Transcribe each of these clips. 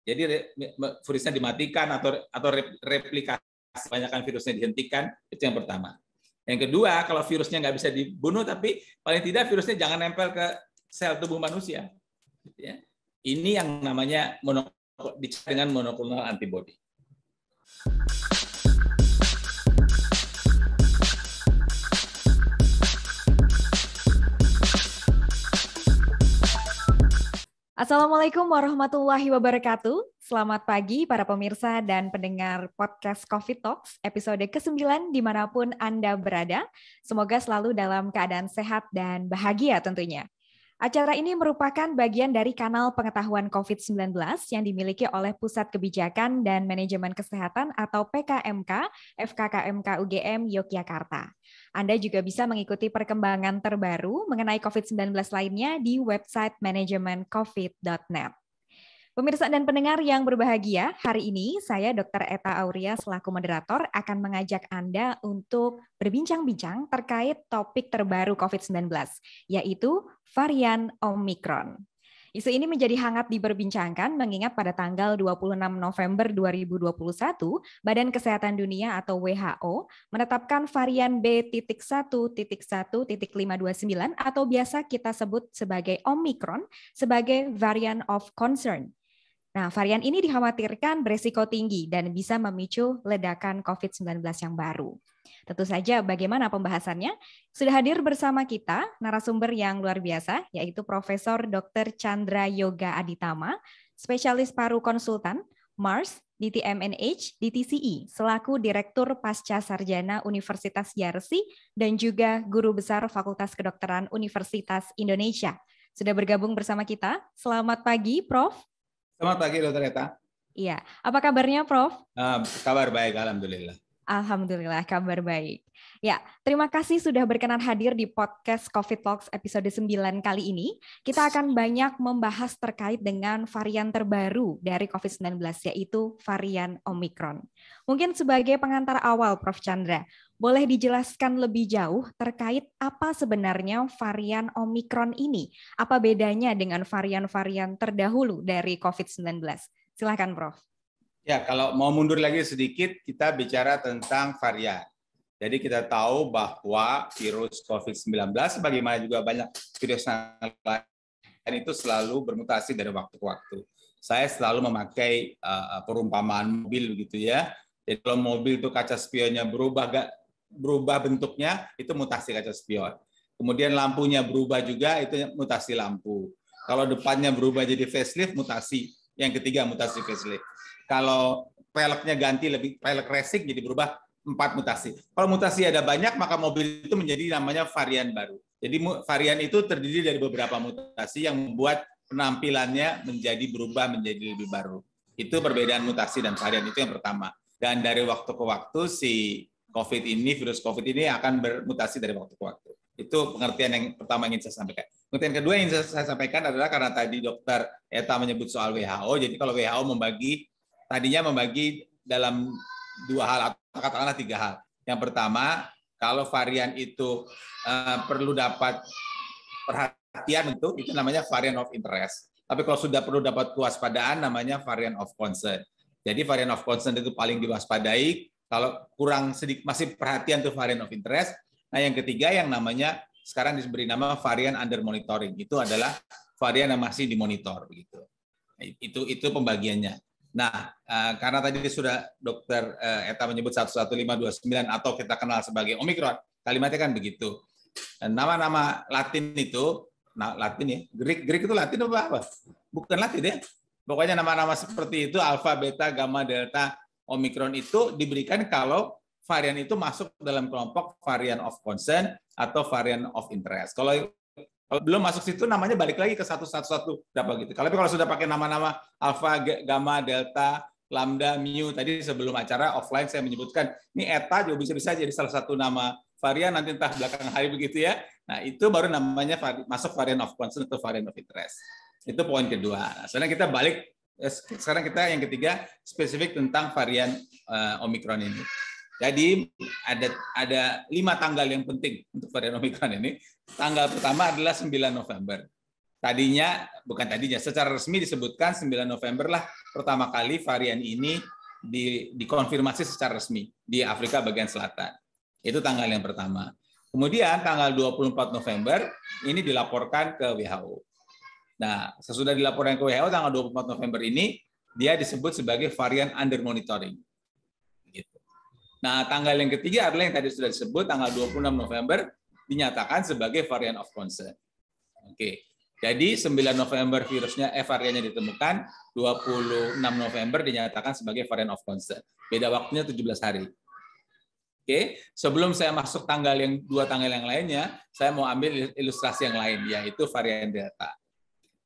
Jadi virusnya dimatikan atau replikasi kebanyakan virusnya dihentikan, itu yang pertama. Yang kedua, kalau virusnya nggak bisa dibunuh, tapi paling tidak virusnya jangan nempel ke sel tubuh manusia. Ini yang namanya dengan monoklonal antibody. Assalamualaikum warahmatullahi wabarakatuh. Selamat pagi para pemirsa dan pendengar podcast COVID Talks episode ke-9 dimanapun Anda berada. Semoga selalu dalam keadaan sehat dan bahagia tentunya. Acara ini merupakan bagian dari kanal pengetahuan COVID-19 yang dimiliki oleh Pusat Kebijakan dan Manajemen Kesehatan atau PKMK, FKKMK UGM Yogyakarta. Anda juga bisa mengikuti perkembangan terbaru mengenai COVID-19 lainnya di website manajemencovid.net. Pemirsa dan pendengar yang berbahagia, hari ini saya Dr. Eta Auria selaku moderator akan mengajak Anda untuk berbincang-bincang terkait topik terbaru COVID-19, yaitu varian Omicron. Isu ini menjadi hangat diperbincangkan mengingat pada tanggal 26 November 2021, Badan Kesehatan Dunia atau WHO menetapkan varian B.1.1.529 atau biasa kita sebut sebagai Omicron sebagai variant of concern. Nah, varian ini dikhawatirkan beresiko tinggi dan bisa memicu ledakan COVID-19 yang baru. Tentu saja bagaimana pembahasannya? Sudah hadir bersama kita narasumber yang luar biasa, yaitu Profesor Dr. Chandra Yoga Aditama, spesialis paru konsultan, MARS, DTMNH, DTCE, selaku Direktur Pasca Sarjana Universitas Yarsi, dan juga Guru Besar Fakultas Kedokteran Universitas Indonesia. Sudah bergabung bersama kita. Selamat pagi, Prof. Selamat pagi, Dr. Eta. Iya, apa kabarnya, Prof? Kabar baik, alhamdulillah. Alhamdulillah, kabar baik. Ya, terima kasih sudah berkenan hadir di podcast COVID Talks episode 9 kali ini. Kita akan banyak membahas terkait dengan varian terbaru dari COVID-19, yaitu varian Omicron. Mungkin sebagai pengantar awal, Prof. Chandra, boleh dijelaskan lebih jauh terkait apa sebenarnya varian Omicron ini? Apa bedanya dengan varian-varian terdahulu dari COVID-19? Silakan, Prof. Ya, kalau mau mundur lagi sedikit, kita bicara tentang varian. Jadi kita tahu bahwa virus COVID-19, sebagaimana juga banyak virus lain itu selalu bermutasi dari waktu ke waktu. Saya selalu memakai perumpamaan mobil begitu ya. Jadi kalau mobil itu kaca spionnya berubah bentuknya, itu mutasi kaca spion. Kemudian lampunya berubah juga, itu mutasi lampu. Kalau depannya berubah jadi facelift, mutasi. Yang ketiga mutasi facelift. Kalau peleknya ganti lebih pelek racing, jadi berubah 4 mutasi. Kalau mutasi ada banyak, maka mobil itu menjadi namanya varian baru. Jadi varian itu terdiri dari beberapa mutasi yang membuat penampilannya berubah menjadi lebih baru. Itu perbedaan mutasi dan varian, itu yang pertama. Dan dari waktu ke waktu virus COVID ini akan bermutasi dari waktu ke waktu. Itu pengertian yang pertama ingin saya sampaikan. Pengertian kedua yang saya sampaikan adalah karena tadi Dr. Eta menyebut soal WHO. Jadi kalau WHO tadinya membagi dalam 2 hal atau katakanlah 3 hal. Yang pertama, kalau varian itu perlu dapat perhatian itu namanya variant of interest. Tapi kalau sudah perlu dapat kewaspadaan namanya variant of concern. Jadi variant of concern itu paling diwaspadai, kalau kurang sedikit masih perhatian itu variant of interest. Nah, yang ketiga yang namanya sekarang diberi nama varian under monitoring. Itu adalah varian yang masih dimonitor begitu. Itu pembagiannya. Nah, karena tadi sudah Dr. Eta menyebut 11529 atau kita kenal sebagai Omicron, kalimatnya kan begitu. Dan nama-nama Latin itu, Latin ya, Greek itu Latin apa? Bukan Latin ya. Pokoknya nama-nama seperti itu, alfa, beta, gamma, delta, Omicron itu diberikan kalau varian itu masuk dalam kelompok variant of concern atau variant of interest. Kalau belum masuk situ namanya balik lagi ke 111 berapa gitu. Tapi kalau sudah pakai nama-nama alfa, gamma, delta, lambda, mu tadi sebelum acara offline saya menyebutkan ini eta juga bisa jadi salah satu nama varian nanti entah belakang hari begitu ya. Nah, itu baru namanya masuk variant of concern atau variant of interest. Itu poin kedua. Nah, sekarang kita balik sekarang kita yang ketiga spesifik tentang varian Omicron ini. Jadi ada 5 tanggal yang penting untuk varian Omicron ini. Tanggal pertama adalah 9 November. secara resmi disebutkan 9 November lah pertama kali varian ini dikonfirmasi secara resmi di Afrika bagian selatan. Itu tanggal yang pertama. Kemudian tanggal 24 November ini dilaporkan ke WHO. Nah, sesudah dilaporkan ke WHO tanggal 24 November ini dia disebut sebagai varian under monitoring. Gitu. Nah, tanggal yang ketiga adalah yang tadi sudah disebut tanggal 26 November dinyatakan sebagai varian of concern. Oke. Jadi 9 November variannya ditemukan, 26 November dinyatakan sebagai varian of concern. Beda waktunya 17 hari. Oke, sebelum saya masuk dua tanggal yang lainnya, saya mau ambil ilustrasi yang lain, yaitu varian Delta.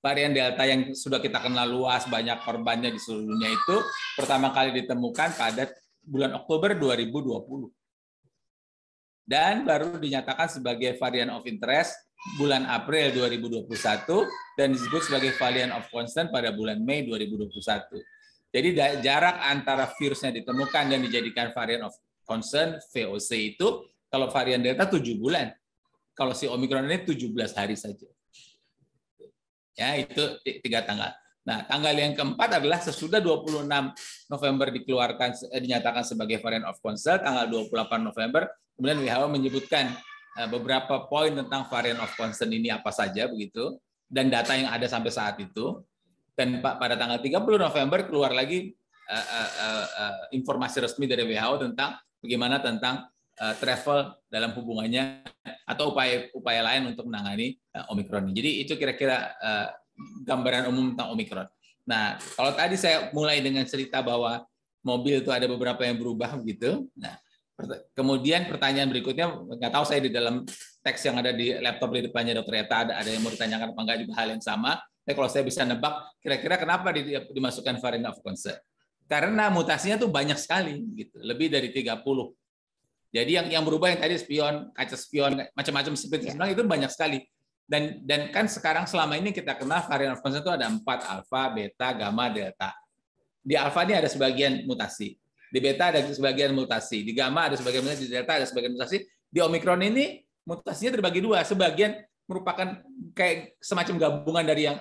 Varian Delta yang sudah kita kenal luas, banyak korbannya di seluruh dunia itu pertama kali ditemukan pada bulan Oktober 2020. Dan baru dinyatakan sebagai varian of interest bulan April 2021 dan disebut sebagai variant of concern pada bulan Mei 2021. Jadi jarak antara virusnya ditemukan dan dijadikan variant of concern VOC itu kalau varian Delta 7 bulan. Kalau si Omicron ini 17 hari saja. Ya, itu 3 tanggal. Nah, tanggal yang keempat adalah sesudah 26 November dinyatakan sebagai variant of concern, tanggal 28 November kemudian WHO menyebutkan beberapa poin tentang variant of concern ini apa saja begitu dan data yang ada sampai saat itu. Dan pada tanggal 30 November keluar lagi informasi resmi dari WHO tentang bagaimana tentang travel dalam hubungannya atau upaya lain untuk menangani Omicron. Jadi itu kira-kira gambaran umum tentang Omicron. Nah, kalau tadi saya mulai dengan cerita bahwa mobil itu ada beberapa yang berubah begitu. Nah, kemudian pertanyaan berikutnya, nggak tahu saya di dalam teks yang ada di laptop di depannya Dr. Eta ada yang mau ditanyakan apa enggak juga hal yang sama. Tapi kalau saya bisa nebak, kira-kira kenapa dimasukkan variant of concern? Karena mutasinya tuh banyak sekali, gitu, lebih dari 30. Jadi yang berubah yang tadi spion, kaca spion, macam-macam seperti itu banyak sekali. Dan kan sekarang selama ini kita kenal variant of concern itu ada 4, alfa, beta, gamma, delta. Di alfa ini ada sebagian mutasi. Di beta ada sebagian mutasi, di gamma ada sebagian mutasi, di delta ada sebagian mutasi. Di Omicron ini mutasinya terbagi 2, sebagian merupakan kayak semacam gabungan dari yang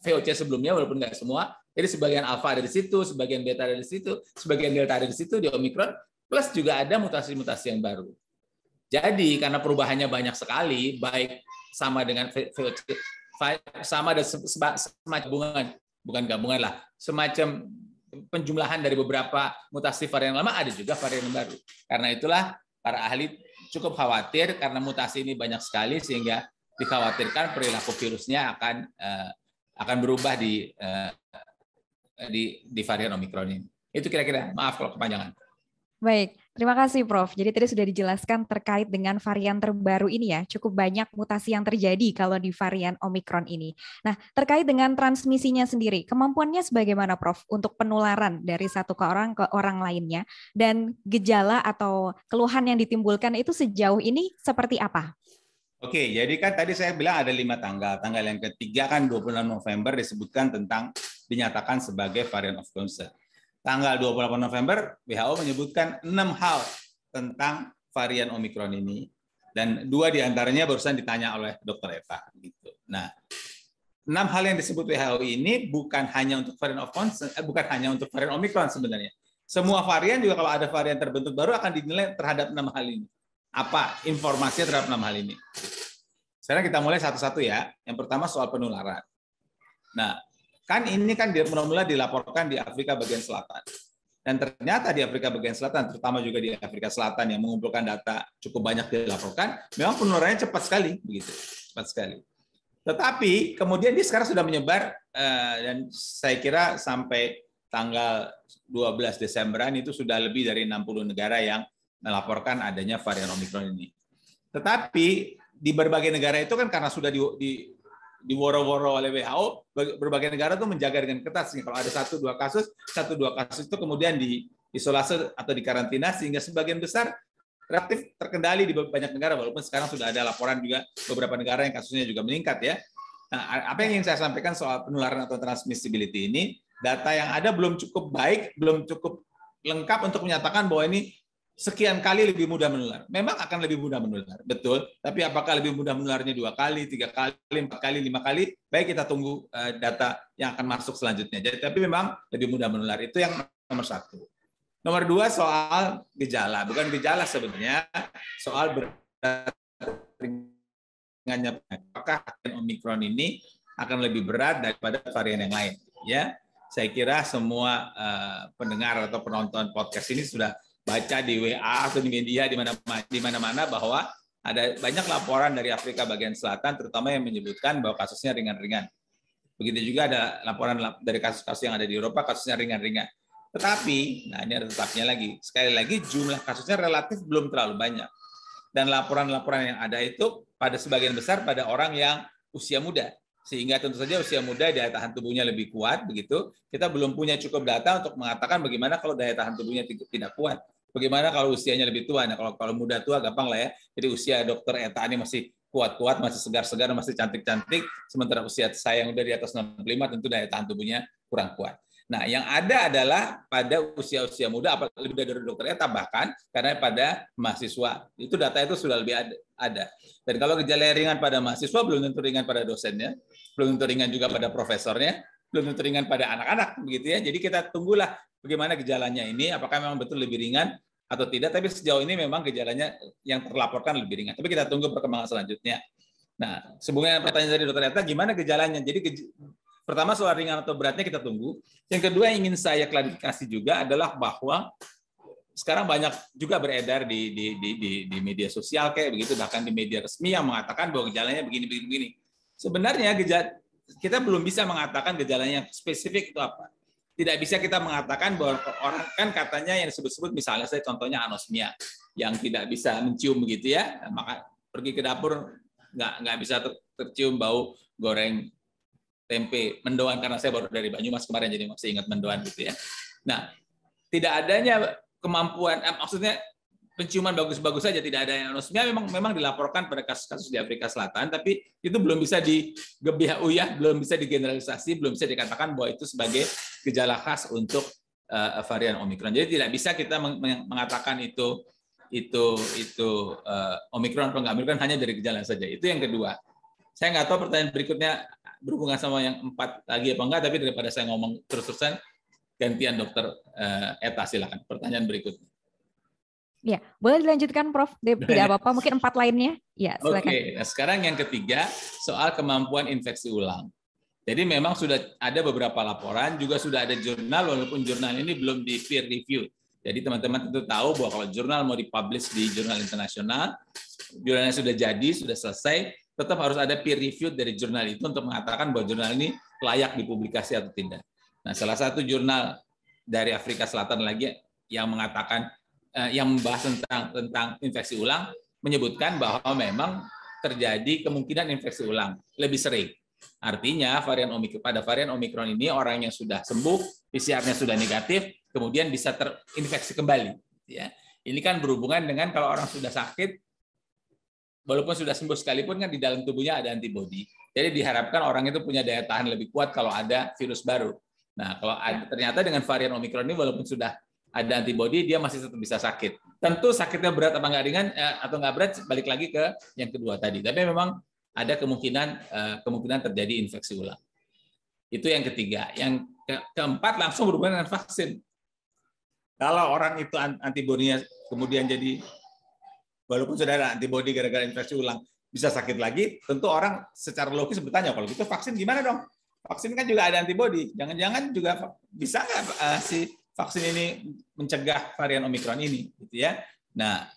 VOC sebelumnya walaupun nggak semua. Jadi sebagian alfa ada di situ, sebagian beta ada di situ, sebagian delta ada di situ di Omicron, plus juga ada mutasi-mutasi yang baru. Jadi karena perubahannya banyak sekali, baik sama dengan VOC, sama ada semacam gabungan lah, semacam penjumlahan dari beberapa mutasi varian lama, ada juga varian baru. Karena itulah para ahli cukup khawatir karena mutasi ini banyak sekali sehingga dikhawatirkan perilaku virusnya akan berubah di varian Omicron ini. Itu kira-kira, maaf kalau kepanjangan. Baik, terima kasih Prof. Jadi tadi sudah dijelaskan terkait dengan varian terbaru ini ya, cukup banyak mutasi yang terjadi kalau di varian Omicron ini. Nah, terkait dengan transmisinya sendiri, kemampuannya sebagaimana Prof untuk penularan dari satu ke orang lainnya dan gejala atau keluhan yang ditimbulkan itu sejauh ini seperti apa? Oke, jadi kan tadi saya bilang ada 5 tanggal. Tanggal yang ketiga kan 26 November disebutkan tentang dinyatakan sebagai variant of concern. Tanggal 28 November, WHO menyebutkan 6 hal tentang varian Omicron ini. Dan 2 diantaranya barusan ditanya oleh Dr. Eta. Gitu. Nah, 6 hal yang disebut WHO ini bukan hanya untuk varian of concern, bukan hanya untuk varian Omicron sebenarnya. Semua varian juga kalau ada varian terbentuk baru akan dinilai terhadap 6 hal ini. Apa informasinya terhadap 6 hal ini? Sekarang kita mulai satu-satu ya. Yang pertama soal penularan. Nah, kan ini kan mula-mula dilaporkan di Afrika bagian selatan. Dan ternyata di Afrika bagian selatan, terutama juga di Afrika Selatan yang mengumpulkan data cukup banyak dilaporkan, memang penularannya cepat sekali, begitu, cepat sekali. Tetapi kemudian dia sekarang sudah menyebar dan saya kira sampai tanggal 12 Desemberan itu sudah lebih dari 60 negara yang melaporkan adanya varian Omicron ini. Tetapi di berbagai negara itu kan karena sudah diworo-woro oleh WHO, berbagai negara tuh menjaga dengan ketat sehingga kalau ada 1-2 kasus itu kemudian diisolasi atau dikarantina sehingga sebagian besar relatif terkendali di banyak negara walaupun sekarang sudah ada laporan juga beberapa negara yang kasusnya juga meningkat ya. Nah, apa yang ingin saya sampaikan soal penularan atau transmissibility ini, data yang ada belum cukup baik, belum cukup lengkap untuk menyatakan bahwa ini sekian kali lebih mudah menular. Memang akan lebih mudah menular, betul. Tapi apakah lebih mudah menularnya 2 kali, 3 kali, 4 kali, 5 kali? Baik, kita tunggu data yang akan masuk selanjutnya. Jadi, tapi memang lebih mudah menular. Itu yang nomor 1. Nomor 2 soal gejala. Bukan gejala sebenarnya, soal berat ringannya. Apakah Omikron ini akan lebih berat daripada varian yang lain? Ya, saya kira semua pendengar atau penonton podcast ini sudah baca di WA atau di media di mana-mana bahwa ada banyak laporan dari Afrika bagian selatan, terutama yang menyebutkan bahwa kasusnya ringan-ringan. Begitu juga ada laporan dari kasus-kasus yang ada di Eropa, kasusnya ringan-ringan. Tetapi, nah ini ada tetapnya lagi. Sekali lagi, jumlah kasusnya relatif belum terlalu banyak. Dan laporan-laporan yang ada itu pada sebagian besar pada orang yang usia muda. Sehingga tentu saja usia muda daya tahan tubuhnya lebih kuat, begitu. Kita belum punya cukup data untuk mengatakan bagaimana kalau daya tahan tubuhnya tidak kuat. Bagaimana kalau usianya lebih tua? Nah, kalau muda tua gampang lah ya. Jadi usia dokter Eta ini masih kuat-kuat, masih segar-segar, masih cantik-cantik. Sementara usia saya yang udah di atas 65 tentu daya tahan tubuhnya kurang kuat. Nah, yang ada adalah pada usia-usia muda, apalagi lebih dari dokter Eta bahkan, karena pada mahasiswa. Itu data itu sudah lebih ada. Dan kalau gejala ringan pada mahasiswa, belum tentu ringan pada dosennya, belum tentu ringan juga pada profesornya, belum tentu ringan pada anak-anak, begitu ya. Jadi kita tunggulah bagaimana gejalanya ini, apakah memang betul lebih ringan atau tidak, tapi sejauh ini memang gejalanya yang terlaporkan lebih ringan. Tapi kita tunggu perkembangan selanjutnya. Nah, sehubungan pertanyaan dari dokter Eta, gimana gejalanya? Jadi pertama soal ringan atau beratnya kita tunggu. Yang kedua yang ingin saya klarifikasi juga adalah bahwa sekarang banyak juga beredar di media sosial kayak begitu, bahkan di media resmi yang mengatakan bahwa gejalanya begini. Sebenarnya kita belum bisa mengatakan gejalanya spesifik itu apa. Tidak bisa kita mengatakan bahwa orang kan katanya yang disebut-sebut misalnya saya contohnya anosmia yang tidak bisa mencium begitu ya, maka pergi ke dapur nggak bisa tercium bau goreng tempe mendoan karena saya baru dari Banyumas kemarin jadi masih ingat mendoan gitu ya. Nah, tidak adanya kemampuan maksudnya penciuman bagus-bagus saja, tidak ada yang anosmia memang dilaporkan pada kasus-kasus di Afrika Selatan, tapi itu belum bisa digebiah-uyah, belum bisa digeneralisasi, belum bisa dikatakan bahwa itu sebagai gejala khas untuk varian Omikron. Jadi tidak bisa kita mengatakan itu Omikron atau enggak Omikron hanya dari gejala saja. Itu yang kedua. Saya nggak tahu pertanyaan berikutnya berhubungan sama yang 4 lagi apa enggak, tapi daripada saya ngomong terus-terusan, gantian dokter Eta silakan. Pertanyaan berikutnya. Ya, boleh dilanjutkan, Prof. Tidak apa-apa, mungkin 4 lainnya. Ya, silakan. Oke, nah sekarang yang ketiga soal kemampuan infeksi ulang. Jadi memang sudah ada beberapa laporan, juga sudah ada jurnal, walaupun jurnal ini belum di peer review. Jadi teman-teman tentu tahu bahwa kalau jurnal mau dipublish di jurnal internasional, jurnalnya sudah jadi, sudah selesai, tetap harus ada peer review dari jurnal itu untuk mengatakan bahwa jurnal ini layak dipublikasi atau tidak. Nah, salah satu jurnal dari Afrika Selatan lagi yang mengatakan yang membahas tentang infeksi ulang menyebutkan bahwa memang terjadi kemungkinan infeksi ulang lebih sering. Artinya pada varian Omikron ini orang yang sudah sembuh, PCR-nya sudah negatif, kemudian bisa terinfeksi kembali. Ya, ini kan berhubungan dengan kalau orang sudah sakit, walaupun sudah sembuh sekalipun kan di dalam tubuhnya ada antibodi. Jadi diharapkan orang itu punya daya tahan lebih kuat kalau ada virus baru. Nah, kalau ternyata dengan varian Omikron ini walaupun sudah ada antibodi, dia masih tetap bisa sakit. Tentu sakitnya berat apa nggak ringan atau nggak berat, balik lagi ke yang kedua tadi. Tapi memang ada kemungkinan terjadi infeksi ulang. Itu yang ketiga. Yang keempat langsung berhubungan dengan vaksin. Kalau orang itu antibodinya kemudian jadi, walaupun sudah ada antibodi gara-gara infeksi ulang, bisa sakit lagi, tentu orang secara logis bertanya, kalau gitu vaksin gimana dong? Vaksin kan juga ada antibodi. Jangan-jangan juga bisa nggak si vaksin ini mencegah varian Omikron ini, gitu ya. Nah,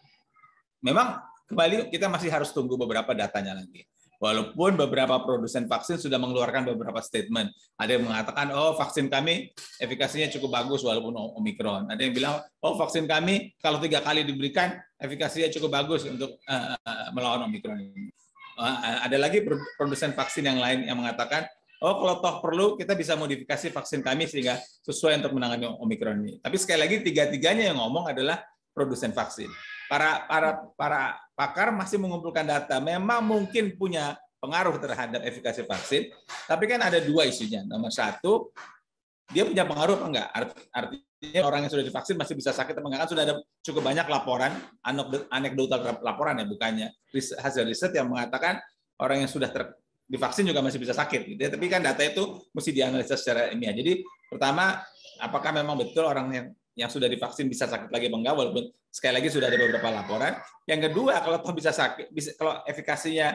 memang kembali kita masih harus tunggu beberapa datanya lagi. Walaupun beberapa produsen vaksin sudah mengeluarkan beberapa statement. Ada yang mengatakan, oh vaksin kami efikasinya cukup bagus walaupun Omikron. Ada yang bilang, oh vaksin kami kalau 3 kali diberikan efikasinya cukup bagus untuk melawan Omikron ini. Ada lagi produsen vaksin yang lain yang mengatakan, oh kalau toh perlu kita bisa modifikasi vaksin kami sehingga sesuai untuk menangani Omikron ini. Tapi sekali lagi tiga-tiganya yang ngomong adalah produsen vaksin. Para pakar masih mengumpulkan data. Memang mungkin punya pengaruh terhadap efikasi vaksin, tapi kan ada 2 isunya. Nomor 1, dia punya pengaruh apa enggak? Artinya orang yang sudah divaksin masih bisa sakit atau enggak, kan sudah ada cukup banyak laporan, anekdotal laporan ya, bukannya hasil riset yang mengatakan orang yang sudah divaksin juga masih bisa sakit. Gitu. Tapi kan data itu mesti dianalisa secara ilmiah. Jadi pertama, apakah memang betul orang yang sudah divaksin bisa sakit lagi atau enggak, walaupun sekali lagi sudah ada beberapa laporan. Yang kedua, kalau toh bisa sakit, kalau efikasinya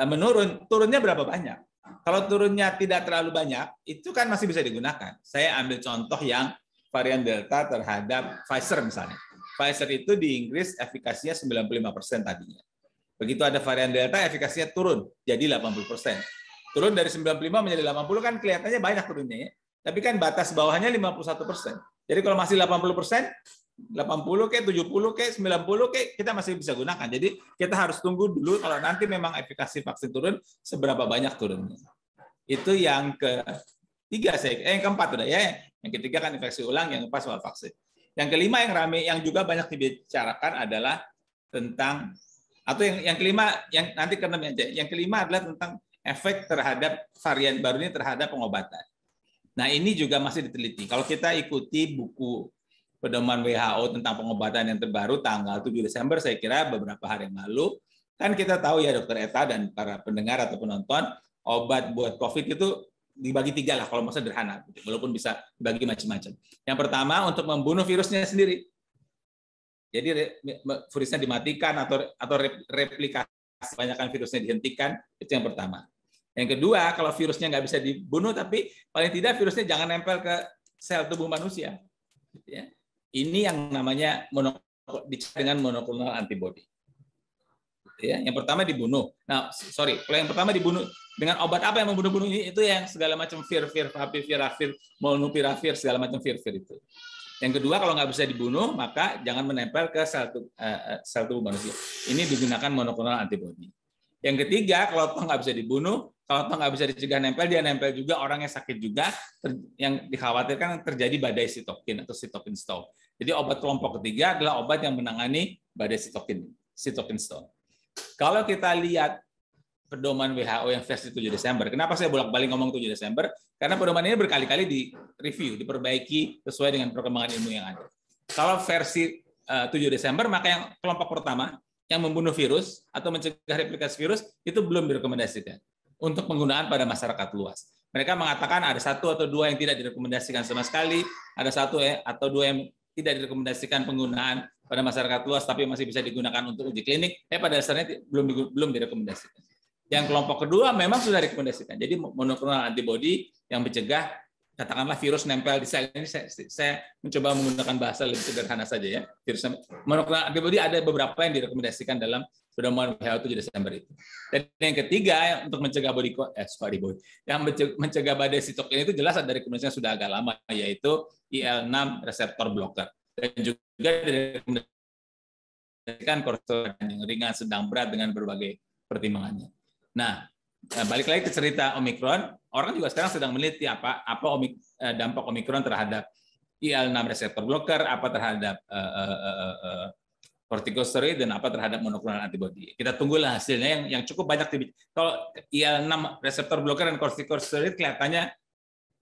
menurun, turunnya berapa banyak? Kalau turunnya tidak terlalu banyak, itu kan masih bisa digunakan. Saya ambil contoh yang varian Delta terhadap Pfizer misalnya. Pfizer itu di Inggris efikasinya 95% tadinya. Begitu ada varian Delta, efikasinya turun jadi 80%. Turun dari 95 menjadi 80 kan kelihatannya banyak turunnya ya. Tapi kan batas bawahnya 51%. Jadi kalau masih 80%, 80 ke 70 ke 90 ke kita masih bisa gunakan. Jadi kita harus tunggu dulu kalau nanti memang efikasi vaksin turun seberapa banyak turunnya. Itu yang ketiga yang keempat udah ya. Yang ketiga kan infeksi ulang, yang keempat soal vaksin. Yang kelima yang ramai yang juga banyak dibicarakan adalah tentang atau yang kelima yang nanti keenam aja. Yang kelima adalah tentang efek terhadap varian baru ini terhadap pengobatan. Nah, ini juga masih diteliti. Kalau kita ikuti buku pedoman WHO tentang pengobatan yang terbaru tanggal 7 Desember, saya kira beberapa hari yang lalu, kan kita tahu ya Dr. Eta dan para pendengar atau penonton, obat buat COVID itu dibagi 3 lah kalau mau sederhana, walaupun bisa dibagi macam-macam. Yang pertama untuk membunuh virusnya sendiri. Jadi virusnya dimatikan atau replikasi, kebanyakan virusnya dihentikan, itu yang pertama. Yang kedua, kalau virusnya nggak bisa dibunuh, tapi paling tidak virusnya jangan nempel ke sel tubuh manusia. Ya. Ini yang namanya dengan monoklonal antibody. Ya, yang pertama dibunuh. Nah, kalau yang pertama dibunuh dengan obat apa yang membunuh-bunuh ini? Itu yang segala macam favipiravir, molnupiravir, segala macam vir itu. Yang kedua, kalau nggak bisa dibunuh, maka jangan menempel ke sel tubuh manusia. Ini digunakan monoklonal antibody. Yang ketiga, kalau nggak bisa dibunuh, kalau nggak bisa dicegah nempel, dia nempel juga orang yang sakit juga, yang dikhawatirkan terjadi badai sitokin atau sitokin storm. Jadi obat kelompok ketiga adalah obat yang menangani badai sitokin storm. Kalau kita lihat pedoman WHO yang versi 7 Desember, kenapa saya bolak-balik ngomong 7 Desember? Karena pedoman ini berkali-kali direview, diperbaiki sesuai dengan perkembangan ilmu yang ada. Kalau versi 7 Desember, maka yang kelompok pertama, yang membunuh virus atau mencegah replikasi virus, itu belum direkomendasikan untuk penggunaan pada masyarakat luas. Mereka mengatakan ada 1 atau 2 yang tidak direkomendasikan sama sekali, ada 1 atau 2 yang tidak direkomendasikan penggunaan pada masyarakat luas, tapi masih bisa digunakan untuk uji klinik. Pada dasarnya belum direkomendasikan. Yang kelompok kedua memang sudah direkomendasikan. Jadi monoklonal antibody yang mencegah, katakanlah virus nempel di sel. Ini saya mencoba menggunakan bahasa lebih sederhana saja ya. Virus monoklonal antibody ada beberapa yang direkomendasikan dalam pedoman WHO 7 Desember itu. Dan yang ketiga untuk mencegah yang mencegah badai sitokin itu jelas ada rekomendasinya sudah agak lama, yaitu IL-6 reseptor blocker. Dan juga direkomendasikan kortisol yang ringan, sedang, berat dengan berbagai pertimbangannya. Nah, balik lagi ke cerita Omikron, orang juga sekarang sedang meneliti apa dampak Omikron terhadap IL-6 reseptor blocker, apa terhadap corticosteroid dan apa terhadap monoklonal antibody. Kita tunggulah hasilnya yang cukup banyak. Kalau IL-6 reseptor blocker dan corticosteroid kelihatannya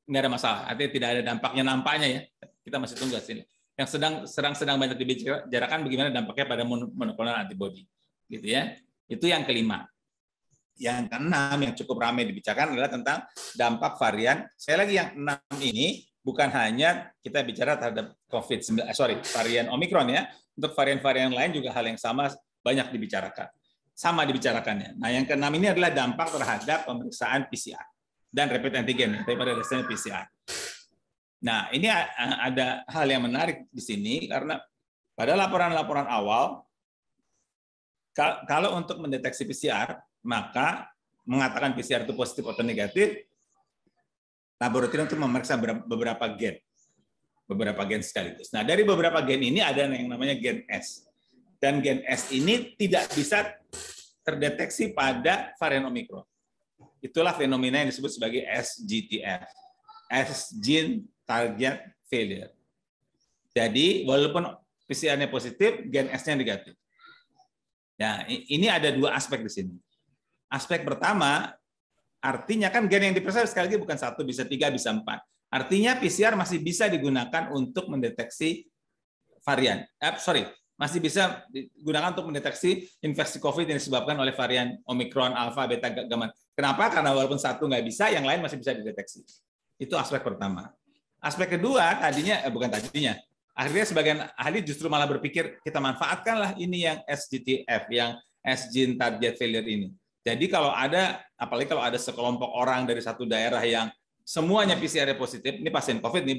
nggak ada masalah, artinya tidak ada dampaknya nampaknya ya. Kita masih tunggu hasilnya. Yang sedang banyak dibicarakan bagaimana dampaknya pada monoklonal antibody, gitu ya. Itu yang kelima. Yang keenam yang cukup ramai dibicarakan adalah tentang dampak varian. Sekali lagi yang 6 ini bukan hanya kita bicara terhadap varian Omikron ya. Untuk varian-varian lain juga hal yang sama banyak dibicarakan. Sama dibicarakannya. Nah, yang keenam ini adalah dampak terhadap pemeriksaan PCR dan rapid antigen daripada dasarnya PCR. Nah, ini ada hal yang menarik di sini karena pada laporan-laporan awal kalau untuk mendeteksi PCR maka mengatakan PCR itu positif atau negatif, laboratorium itu memeriksa beberapa gen sekaligus. Nah, dari beberapa gen ini ada yang namanya gen S. Dan gen S ini tidak bisa terdeteksi pada varian Omikron. Itulah fenomena yang disebut sebagai SGTF. S gene target failure. Jadi, walaupun PCR-nya positif, gen S-nya negatif. Nah, ini ada 2 aspek di sini. Aspek pertama, artinya kan gen yang diperiksa sekali lagi bukan 1, bisa 3, bisa 4. Artinya PCR masih bisa digunakan untuk mendeteksi varian. Masih bisa digunakan untuk mendeteksi infeksi COVID yang disebabkan oleh varian Omicron, Alpha, Beta, Gamma. Kenapa? Karena walaupun satu nggak bisa, yang lain masih bisa dideteksi. Itu aspek pertama. Aspek kedua, akhirnya sebagian ahli justru malah berpikir kita manfaatkanlah ini yang SGTF, yang S-gene target failure ini. Jadi apalagi kalau ada sekelompok orang dari satu daerah yang semuanya PCR positif, ini pasien COVID nih,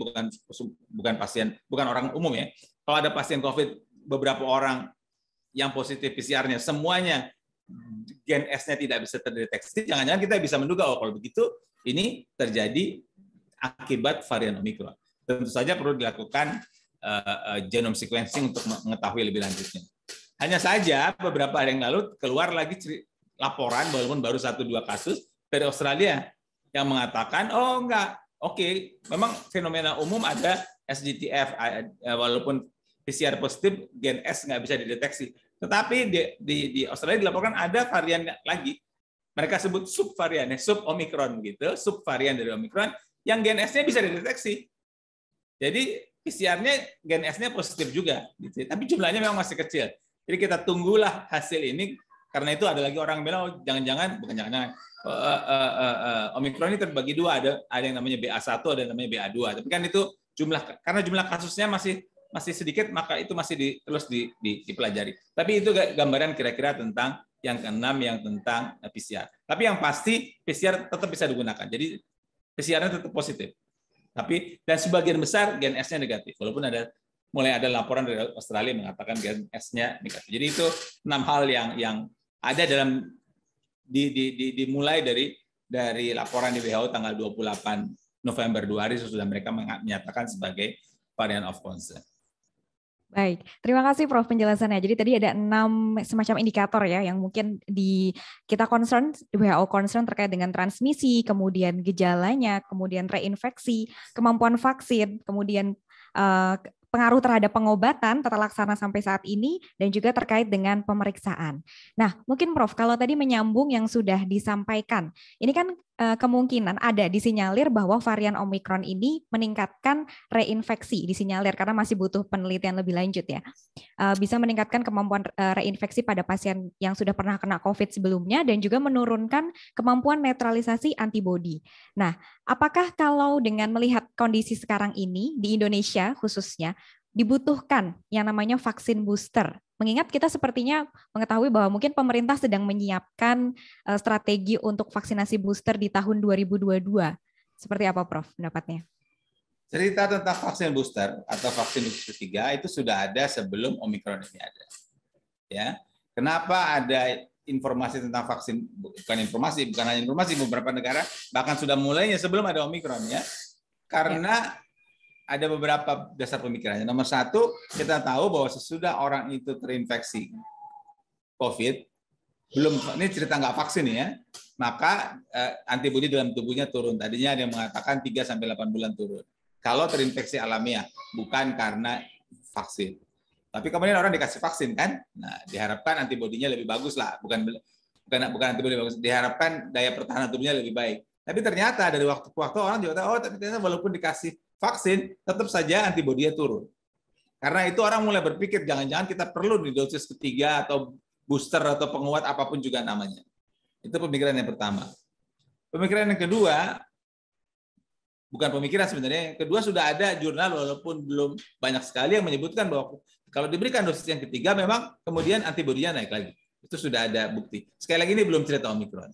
bukan orang umum ya. Kalau ada pasien COVID, beberapa orang yang positif PCR-nya semuanya gen S-nya tidak bisa terdeteksi, jangan-jangan kita bisa menduga kalau begitu ini terjadi akibat varian Omicron. Tentu saja perlu dilakukan genome sequencing untuk mengetahui lebih lanjutnya. Hanya saja beberapa hari yang lalu keluar lagi laporan, walaupun baru 1-2 kasus dari Australia yang mengatakan, memang fenomena umum ada SGTF, walaupun PCR positif, gen S nggak bisa dideteksi. Tetapi di Australia dilaporkan ada varian lagi. Mereka sebut subvarian, sub-Omicron gitu, subvarian dari Omicron, yang gen S-nya bisa dideteksi. Jadi PCR-nya gen S-nya positif juga. Gitu. Tapi jumlahnya memang masih kecil. Jadi kita tunggulah hasil ini, karena itu ada lagi orang bilang, Omicron ini terbagi dua, ada yang namanya BA1, ada yang namanya BA2. Tapi kan itu karena jumlah kasusnya masih sedikit, maka itu masih terus dipelajari. Tapi itu gambaran kira-kira tentang yang keenam, yang tentang PCR. Tapi yang pasti PCR tetap bisa digunakan. Jadi PCR-nya tetap positif. Dan sebagian besar gen S-nya negatif. Walaupun mulai ada laporan dari Australia mengatakan gen S-nya negatif. Jadi itu 6 hal yang ada dimulai dari laporan di WHO tanggal 28 November 2 hari sesudah mereka menyatakan sebagai variant of concern. Baik, terima kasih Prof penjelasannya. Jadi tadi ada 6 semacam indikator ya yang mungkin kita concern, WHO concern terkait dengan transmisi, kemudian gejalanya, kemudian reinfeksi, kemampuan vaksin, kemudian pengaruh terhadap pengobatan tata laksana sampai saat ini, dan juga terkait dengan pemeriksaan. Nah, mungkin Prof, kalau tadi menyambung yang sudah disampaikan, ini kan kemungkinan ada disinyalir bahwa varian Omicron ini meningkatkan reinfeksi, disinyalir karena masih butuh penelitian lebih lanjut ya. Bisa meningkatkan kemampuan reinfeksi pada pasien yang sudah pernah kena COVID sebelumnya dan juga menurunkan kemampuan netralisasi antibodi. Nah, apakah kalau dengan melihat kondisi sekarang ini di Indonesia khususnya dibutuhkan yang namanya vaksin booster? Mengingat kita sepertinya mengetahui bahwa mungkin pemerintah sedang menyiapkan strategi untuk vaksinasi booster di tahun 2022. Seperti apa, Prof, pendapatnya? Cerita tentang vaksin booster atau vaksin dosis ketiga itu sudah ada sebelum Omicron ini ada. Ya, kenapa ada informasi tentang vaksin? Bukan hanya informasi, beberapa negara bahkan sudah mulainya sebelum ada Omicron ya. Karena ada beberapa dasar pemikirannya. Nomor satu, kita tahu bahwa sesudah orang itu terinfeksi COVID, ini cerita nggak vaksin ya, maka antibodi dalam tubuhnya turun. Tadinya ada yang mengatakan 3-8 bulan turun. Kalau terinfeksi alamiah, bukan karena vaksin. Tapi kemudian orang dikasih vaksin kan, nah diharapkan antibodinya lebih bagus lah, bukan antibodi bagus, diharapkan daya pertahanan tubuhnya lebih baik. Tapi ternyata dari waktu ke waktu orang juga tahu, tapi ternyata walaupun dikasih vaksin, tetap saja antibodinya turun. Karena itu orang mulai berpikir, jangan-jangan kita perlu di dosis ketiga atau booster atau penguat apapun juga namanya. Itu pemikiran yang pertama. Pemikiran yang kedua, bukan pemikiran sebenarnya, yang kedua sudah ada jurnal walaupun belum banyak sekali yang menyebutkan bahwa kalau diberikan dosis yang ketiga memang kemudian antibodinya naik lagi. Itu sudah ada bukti. Sekali lagi ini belum cerita Omicron.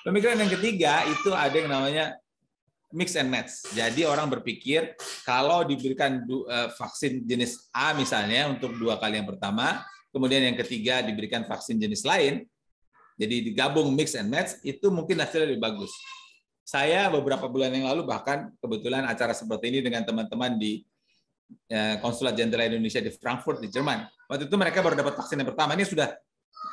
Pemikiran yang ketiga itu ada yang namanya mix and match. Jadi orang berpikir kalau diberikan vaksin jenis A misalnya untuk 2 kali yang pertama, kemudian yang ketiga diberikan vaksin jenis lain, jadi digabung mix and match, itu mungkin hasilnya lebih bagus. Saya beberapa bulan yang lalu bahkan kebetulan acara seperti ini dengan teman-teman di Konsulat Jenderal Indonesia di Frankfurt di Jerman. Waktu itu mereka baru dapat vaksin yang pertama. Ini sudah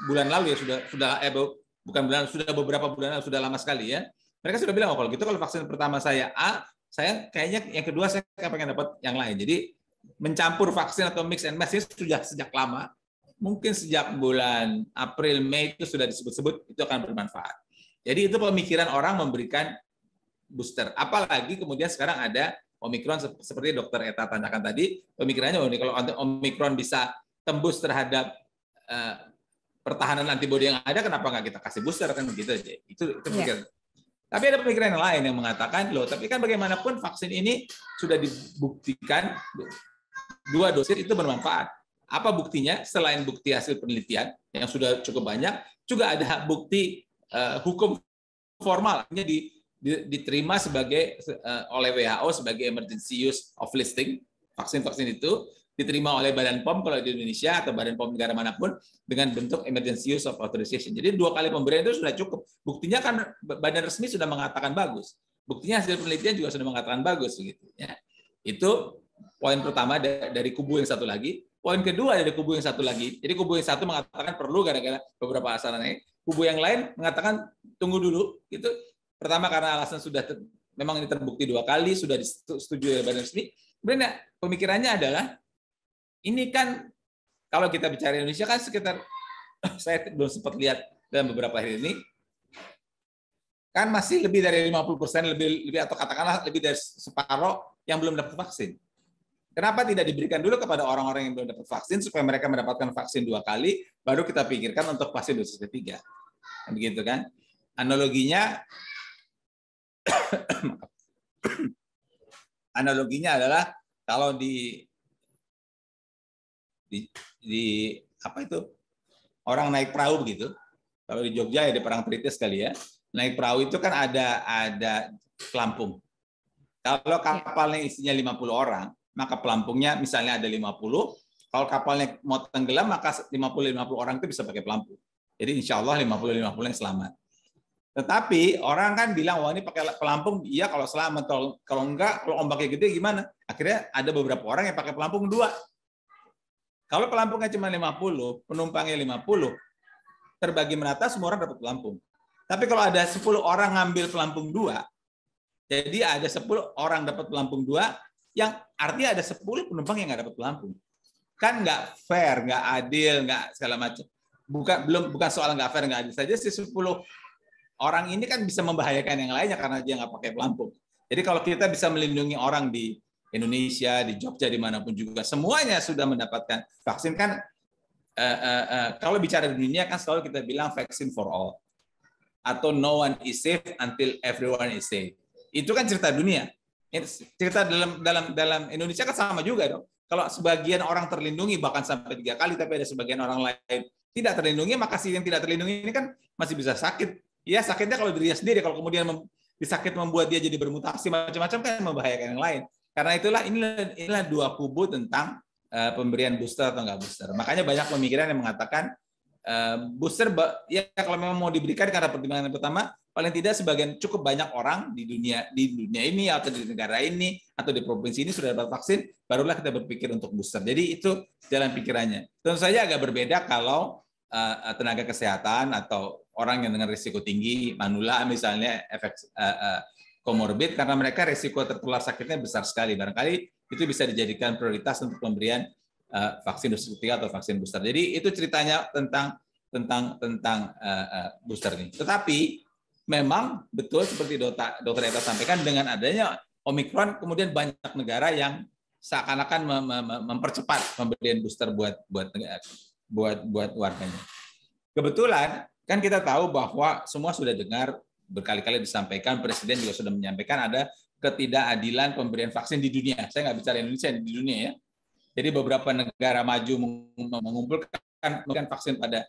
bulan lalu ya, sudah beberapa bulan lalu, sudah lama sekali ya. Mereka sudah bilang, kalau gitu kalau vaksin pertama saya A, saya kayaknya yang kedua saya pengen dapat yang lain. Jadi mencampur vaksin atau mix and match ini sudah sejak lama. Mungkin sejak bulan April, Mei itu sudah disebut-sebut itu akan bermanfaat. Jadi itu pemikiran orang memberikan booster. Apalagi kemudian sekarang ada Omikron seperti Dokter Eta tanyakan tadi, pemikirannya kalau Omikron bisa tembus terhadap pertahanan antibodi yang ada, kenapa nggak kita kasih booster kan begitu aja. Itu pikiran. Tapi ada pemikiran yang lain yang mengatakan loh, tapi kan bagaimanapun vaksin ini sudah dibuktikan 2 dosis itu bermanfaat. Apa buktinya? Selain bukti hasil penelitian yang sudah cukup banyak, juga ada bukti hukum formal, artinya diterima sebagai oleh WHO sebagai emergency use of listing. Vaksin-vaksin itu diterima oleh Badan POM kalau di Indonesia atau Badan POM negara manapun dengan bentuk emergency use of authorization. Jadi 2 kali pemberian itu sudah cukup. Buktinya kan badan resmi sudah mengatakan bagus. Buktinya hasil penelitian juga sudah mengatakan bagus begitu ya. Itu poin pertama dari kubu yang satu lagi. Poin kedua dari kubu yang satu lagi. Jadi kubu yang satu mengatakan perlu gara-gara beberapa alasannya. Kubu yang lain mengatakan tunggu dulu gitu. Pertama karena alasan sudah memang ini terbukti 2 kali, sudah disetujui oleh badan resmi. Kemudian pemikirannya adalah ini kan kalau kita bicara Indonesia kan sekitar saya belum sempat lihat dalam beberapa hari ini kan masih lebih dari 50% lebih atau katakanlah lebih dari separuh yang belum dapat vaksin. Kenapa tidak diberikan dulu kepada orang-orang yang belum dapat vaksin supaya mereka mendapatkan vaksin 2 kali baru kita pikirkan untuk vaksin dosis ketiga. Begitu kan? Analoginya adalah kalau di apa itu orang naik perahu begitu. Kalau di Jogja ya di Parangtritis kali ya. Naik perahu itu kan ada pelampung. Kalau kapalnya isinya 50 orang, maka pelampungnya misalnya ada 50. Kalau kapalnya mau tenggelam maka 50 orang itu bisa pakai pelampung. Jadi insya Allah 50 yang selamat. Tetapi orang kan bilang wah ini pakai pelampung iya kalau selamat, kalau enggak kalau ombaknya gede gimana? Akhirnya ada beberapa orang yang pakai pelampung 2. Kalau pelampungnya cuma 50, penumpangnya 50, terbagi merata semua orang dapat pelampung. Tapi kalau ada 10 orang ngambil pelampung 2, jadi ada 10 orang dapat pelampung 2, yang artinya ada 10 penumpang yang nggak dapat pelampung. Kan nggak fair, nggak adil, nggak segala macam. Bukan soal nggak fair, nggak adil saja, si 10 orang ini kan bisa membahayakan yang lainnya karena dia nggak pakai pelampung. Jadi kalau kita bisa melindungi orang di Indonesia, di Jogja, dimanapun juga, semuanya sudah mendapatkan vaksin kan. Kalau bicara di dunia kan selalu kita bilang vaksin for all atau no one is safe until everyone is safe. Itu kan cerita dunia. Cerita dalam Indonesia kan sama juga dong. Kalau sebagian orang terlindungi bahkan sampai 3 kali, tapi ada sebagian orang lain tidak terlindungi, maka si yang tidak terlindungi ini kan masih bisa sakit. Ya sakitnya kalau dirinya sendiri, kalau kemudian disakit membuat dia jadi bermutasi macam-macam kan membahayakan yang lain. Karena inilah 2 kubu tentang pemberian booster atau enggak booster. Makanya banyak pemikiran yang mengatakan booster ya kalau memang mau diberikan karena pertimbangan yang pertama paling tidak sebagian cukup banyak orang di dunia ini atau di negara ini atau di provinsi ini sudah dapat vaksin, barulah kita berpikir untuk booster. Jadi itu jalan pikirannya. Tentu saja agak berbeda kalau tenaga kesehatan atau orang yang dengan risiko tinggi, manula misalnya, efek komorbid, karena mereka risiko tertular sakitnya besar sekali. Barangkali itu bisa dijadikan prioritas untuk pemberian vaksin dosis ketiga atau vaksin booster. Jadi itu ceritanya tentang booster ini. Tetapi memang betul seperti Dr. Eta sampaikan, dengan adanya Omikron kemudian banyak negara yang seakan-akan mempercepat pemberian booster buat warganya. Kebetulan kan kita tahu bahwa semua sudah dengar berkali-kali disampaikan, Presiden juga sudah menyampaikan ada ketidakadilan pemberian vaksin di dunia. Saya nggak bicara Indonesia, di dunia ya. Jadi beberapa negara maju mengumpulkan vaksin pada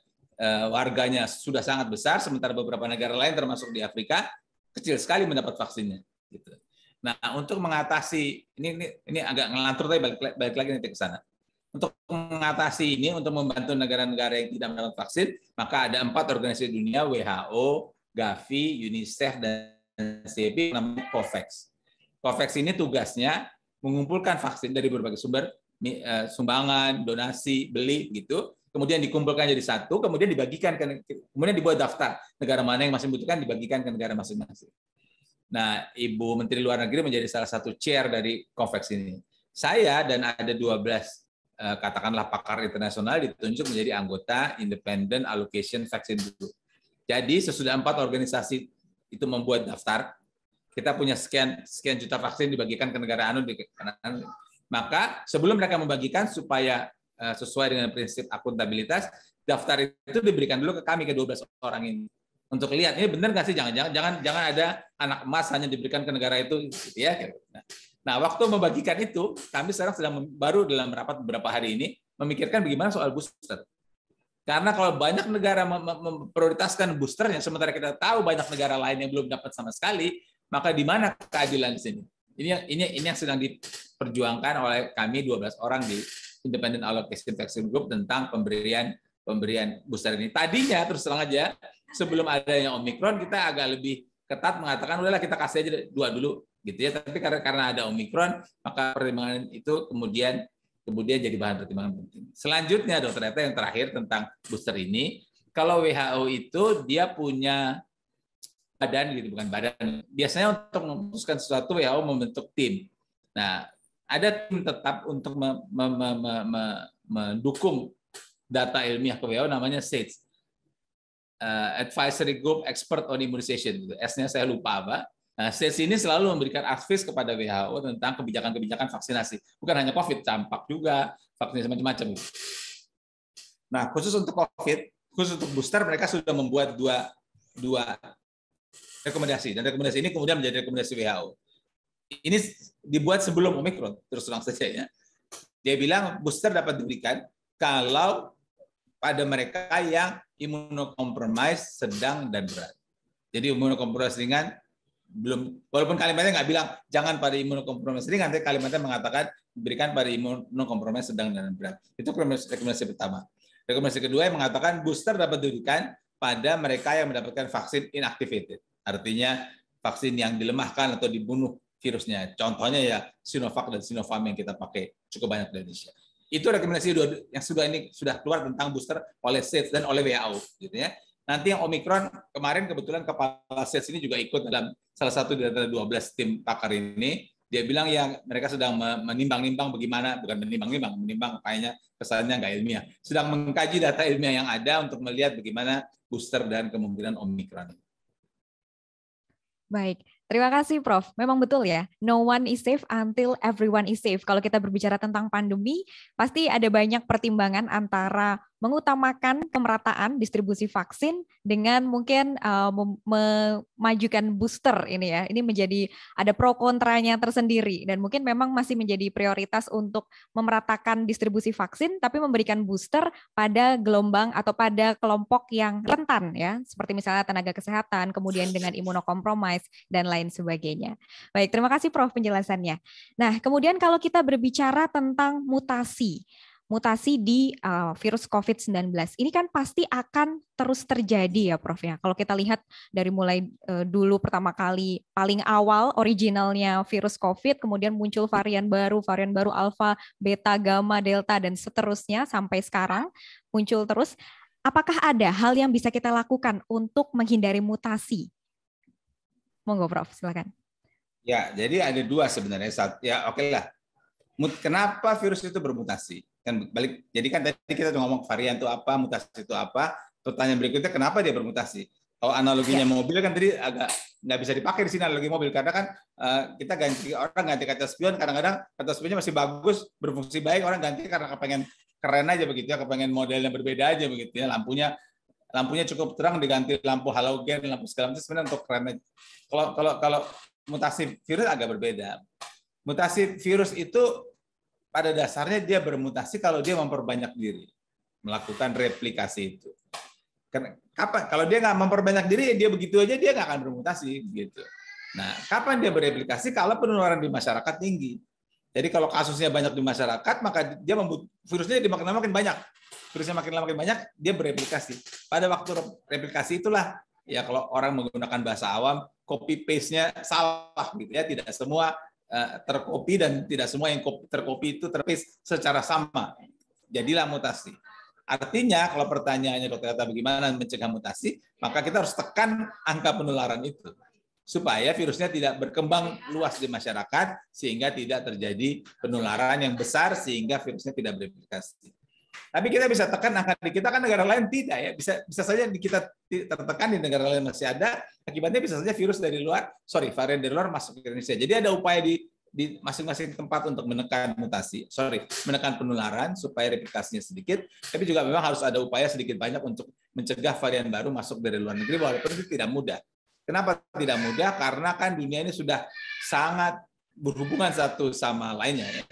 warganya sudah sangat besar, sementara beberapa negara lain termasuk di Afrika kecil sekali mendapat vaksinnya. Gitu. Nah, untuk mengatasi ini agak ngelantur tapi balik lagi nanti ke sana. Untuk mengatasi ini, untuk membantu negara-negara yang tidak mendapat vaksin, maka ada 4 organisasi dunia, WHO, Gavi, UNICEF, dan CEPI, namanya COVAX. COVAX ini tugasnya mengumpulkan vaksin dari berbagai sumber, sumbangan, donasi, beli, gitu. Kemudian dikumpulkan jadi satu, kemudian dibagikan, kemudian dibuat daftar negara mana yang masih membutuhkan, dibagikan ke negara masing-masing. Nah, Ibu Menteri Luar Negeri menjadi salah satu chair dari COVAX ini. Saya dan ada 12 katakanlah pakar internasional ditunjuk menjadi anggota Independent Allocation Vaccine Group. Jadi sesudah 4 organisasi itu membuat daftar, kita punya sekian juta vaksin dibagikan ke negara anu, maka sebelum mereka membagikan supaya sesuai dengan prinsip akuntabilitas, daftar itu diberikan dulu ke kami, ke 12 orang ini, untuk lihat ini benar nggak sih, jangan ada anak emas hanya diberikan ke negara itu, gitu ya. Nah, waktu membagikan itu, kami sekarang baru dalam rapat beberapa hari ini memikirkan bagaimana soal booster. Karena kalau banyak negara memprioritaskan boosternya, sementara kita tahu banyak negara lain yang belum dapat sama sekali, maka di mana keadilan di sini? Ini yang sedang diperjuangkan oleh kami 12 orang di Independent Allocation Vaccine Group tentang pemberian booster ini. Tadinya terus terang aja sebelum adanya Omicron kita agak lebih ketat mengatakan udahlah kita kasih aja 2 dulu gitu ya. Tapi karena ada Omicron maka pertimbangan itu kemudian jadi bahan pertimbangan penting. Selanjutnya, Dr. Eta, yang terakhir tentang booster ini, kalau WHO itu dia punya badan gitu, bukan badan. Biasanya untuk memutuskan sesuatu WHO membentuk tim. Nah, ada tim tetap untuk mendukung data ilmiah ke WHO namanya SAGE, Advisory Group Expert on Immunization. S-nya saya lupa apa. Nah, SAGE ini selalu memberikan advice kepada WHO tentang kebijakan-kebijakan vaksinasi. Bukan hanya COVID, campak juga, vaksinasi macam-macam. Nah, khusus untuk COVID, khusus untuk booster, mereka sudah membuat dua rekomendasi. Dan rekomendasi ini kemudian menjadi rekomendasi WHO. Ini dibuat sebelum Omicron, terus terang saja ya. Dia bilang booster dapat diberikan kalau pada mereka yang imunokompromis sedang dan berat. Jadi imunokompromis ringan, belum, walaupun kalimatnya nggak bilang jangan pada imunokompromis ringan, tapi kalimatnya mengatakan berikan pada imunokompromis sedang dan berat. Itu rekomendasi pertama. Rekomendasi kedua yang mengatakan booster dapat diberikan pada mereka yang mendapatkan vaksin inactivated, artinya vaksin yang dilemahkan atau dibunuh virusnya. Contohnya ya Sinovac dan Sinopharm yang kita pakai cukup banyak di Indonesia. Itu rekomendasi yang sudah keluar tentang booster oleh SAGE dan oleh WHO, gitu ya. Nanti yang Omicron, kemarin kebetulan Kepala SAGE ini juga ikut dalam salah satu dari 12 tim pakar ini. Dia bilang ya mereka sedang menimbang-nimbang bagaimana, bukan menimbang kayaknya kesannya nggak ilmiah. Sedang mengkaji data ilmiah yang ada untuk melihat bagaimana booster dan kemungkinan Omicron. Baik, terima kasih Prof. Memang betul ya, no one is safe until everyone is safe. Kalau kita berbicara tentang pandemi, pasti ada banyak pertimbangan antara mengutamakan pemerataan distribusi vaksin dengan mungkin memajukan booster ini ya. Ini menjadi ada pro kontranya tersendiri dan mungkin memang masih menjadi prioritas untuk memeratakan distribusi vaksin tapi memberikan booster pada gelombang atau pada kelompok yang rentan ya, seperti misalnya tenaga kesehatan, kemudian dengan imunokompromis dan lain sebagainya. Baik, terima kasih Prof penjelasannya. Nah, kemudian kalau kita berbicara tentang mutasi di virus COVID-19. Ini kan pasti akan terus terjadi ya Prof ya. Kalau kita lihat dari mulai dulu pertama kali paling awal originalnya virus COVID, kemudian muncul varian baru alfa, beta, gamma, delta dan seterusnya sampai sekarang muncul terus. Apakah ada hal yang bisa kita lakukan untuk menghindari mutasi? Monggo Prof, silakan. Ya, jadi ada dua sebenarnya. Ya, oke lah. Kenapa virus itu bermutasi? Jadi kan tadi kita tuh ngomong varian itu apa, mutasi itu apa. Pertanyaan berikutnya kenapa dia bermutasi? Kalau analoginya mobil kan tadi agak nggak bisa dipakai di sini analogi mobil karena kan kita orang ganti kaca spion, kadang-kadang kaca spionnya masih bagus, berfungsi baik, orang ganti karena kepengen keren aja begitu ya, kepengen model yang berbeda aja begitu ya, lampunya cukup terang diganti lampu halogen, lampu segala macam sebenarnya untuk keren aja. Kalau mutasi virus agak berbeda. Mutasi virus itu pada dasarnya dia bermutasi kalau dia memperbanyak diri, melakukan replikasi itu. Kapan? Kalau dia nggak memperbanyak diri, dia begitu aja dia nggak akan bermutasi, gitu. Nah, kapan dia bereplikasi? Kalau penularan di masyarakat tinggi. Jadi kalau kasusnya banyak di masyarakat, maka dia virusnya makin lama makin banyak. Virusnya makin lama makin banyak, dia bereplikasi. Pada waktu replikasi itulah, ya kalau orang menggunakan bahasa awam, copy paste-nya salah, gitu ya. Tidak semua tercopy dan tidak semua yang tercopy itu terpaste secara sama. Jadilah mutasi. Artinya kalau pertanyaannya Dr. Eta bagaimana mencegah mutasi, maka kita harus tekan angka penularan itu supaya virusnya tidak berkembang luas di masyarakat sehingga tidak terjadi penularan yang besar sehingga virusnya tidak bereplikasi. Tapi kita bisa tekan angka di kita, kan negara lain tidak ya. Bisa saja di kita tertekan, di negara lain masih ada. Akibatnya bisa saja virus dari luar, varian dari luar masuk ke Indonesia. Jadi ada upaya di masing-masing tempat untuk menekan menekan penularan supaya replikasinya sedikit. Tapi juga memang harus ada upaya sedikit banyak untuk mencegah varian baru masuk dari luar negeri, walaupun itu tidak mudah. Kenapa tidak mudah? Karena kan dunia ini sudah sangat berhubungan satu sama lainnya. Ya.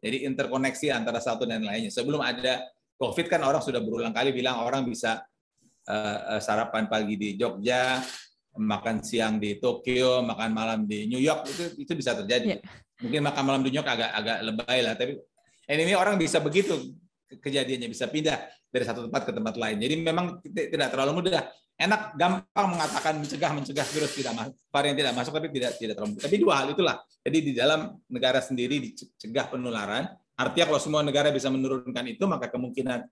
Jadi interkoneksi antara satu dan lainnya. Sebelum ada COVID kan orang sudah berulang kali bilang orang bisa sarapan pagi di Jogja, makan siang di Tokyo, makan malam di New York, itu bisa terjadi. Yeah. Mungkin makan malam di New York agak lebay lah, tapi ini orang bisa begitu kejadiannya, bisa pindah dari satu tempat ke tempat lain. Jadi memang tidak terlalu mudah. Enak, gampang mengatakan mencegah virus varian tidak masuk, tapi tidak terlalu. Tapi dua hal itulah. Jadi di dalam negara sendiri dicegah penularan. Artinya kalau semua negara bisa menurunkan itu, maka kemungkinan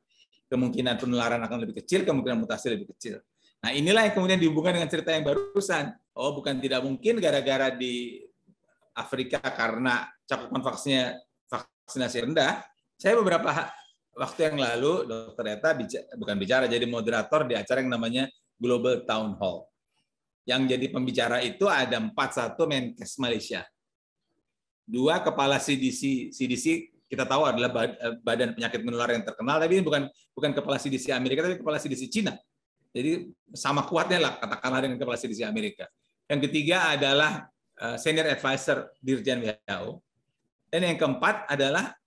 penularan akan lebih kecil, kemungkinan mutasi lebih kecil. Nah, inilah yang kemudian dihubungkan dengan cerita yang barusan. Oh, bukan tidak mungkin gara-gara di Afrika karena cakupan vaksinasi rendah. Saya beberapa waktu yang lalu, Dr. Eta bukan bicara, jadi moderator di acara yang namanya Global Town Hall. Yang jadi pembicara itu ada 41 Menkes Malaysia. 2 kepala CDC kita tahu adalah badan penyakit menular yang terkenal, tapi ini bukan kepala CDC Amerika, tapi kepala CDC Cina. Jadi sama kuatnya lah katakanlah dengan kepala CDC Amerika. Yang ketiga adalah senior advisor Dirjen WHO. Dan yang keempat adalah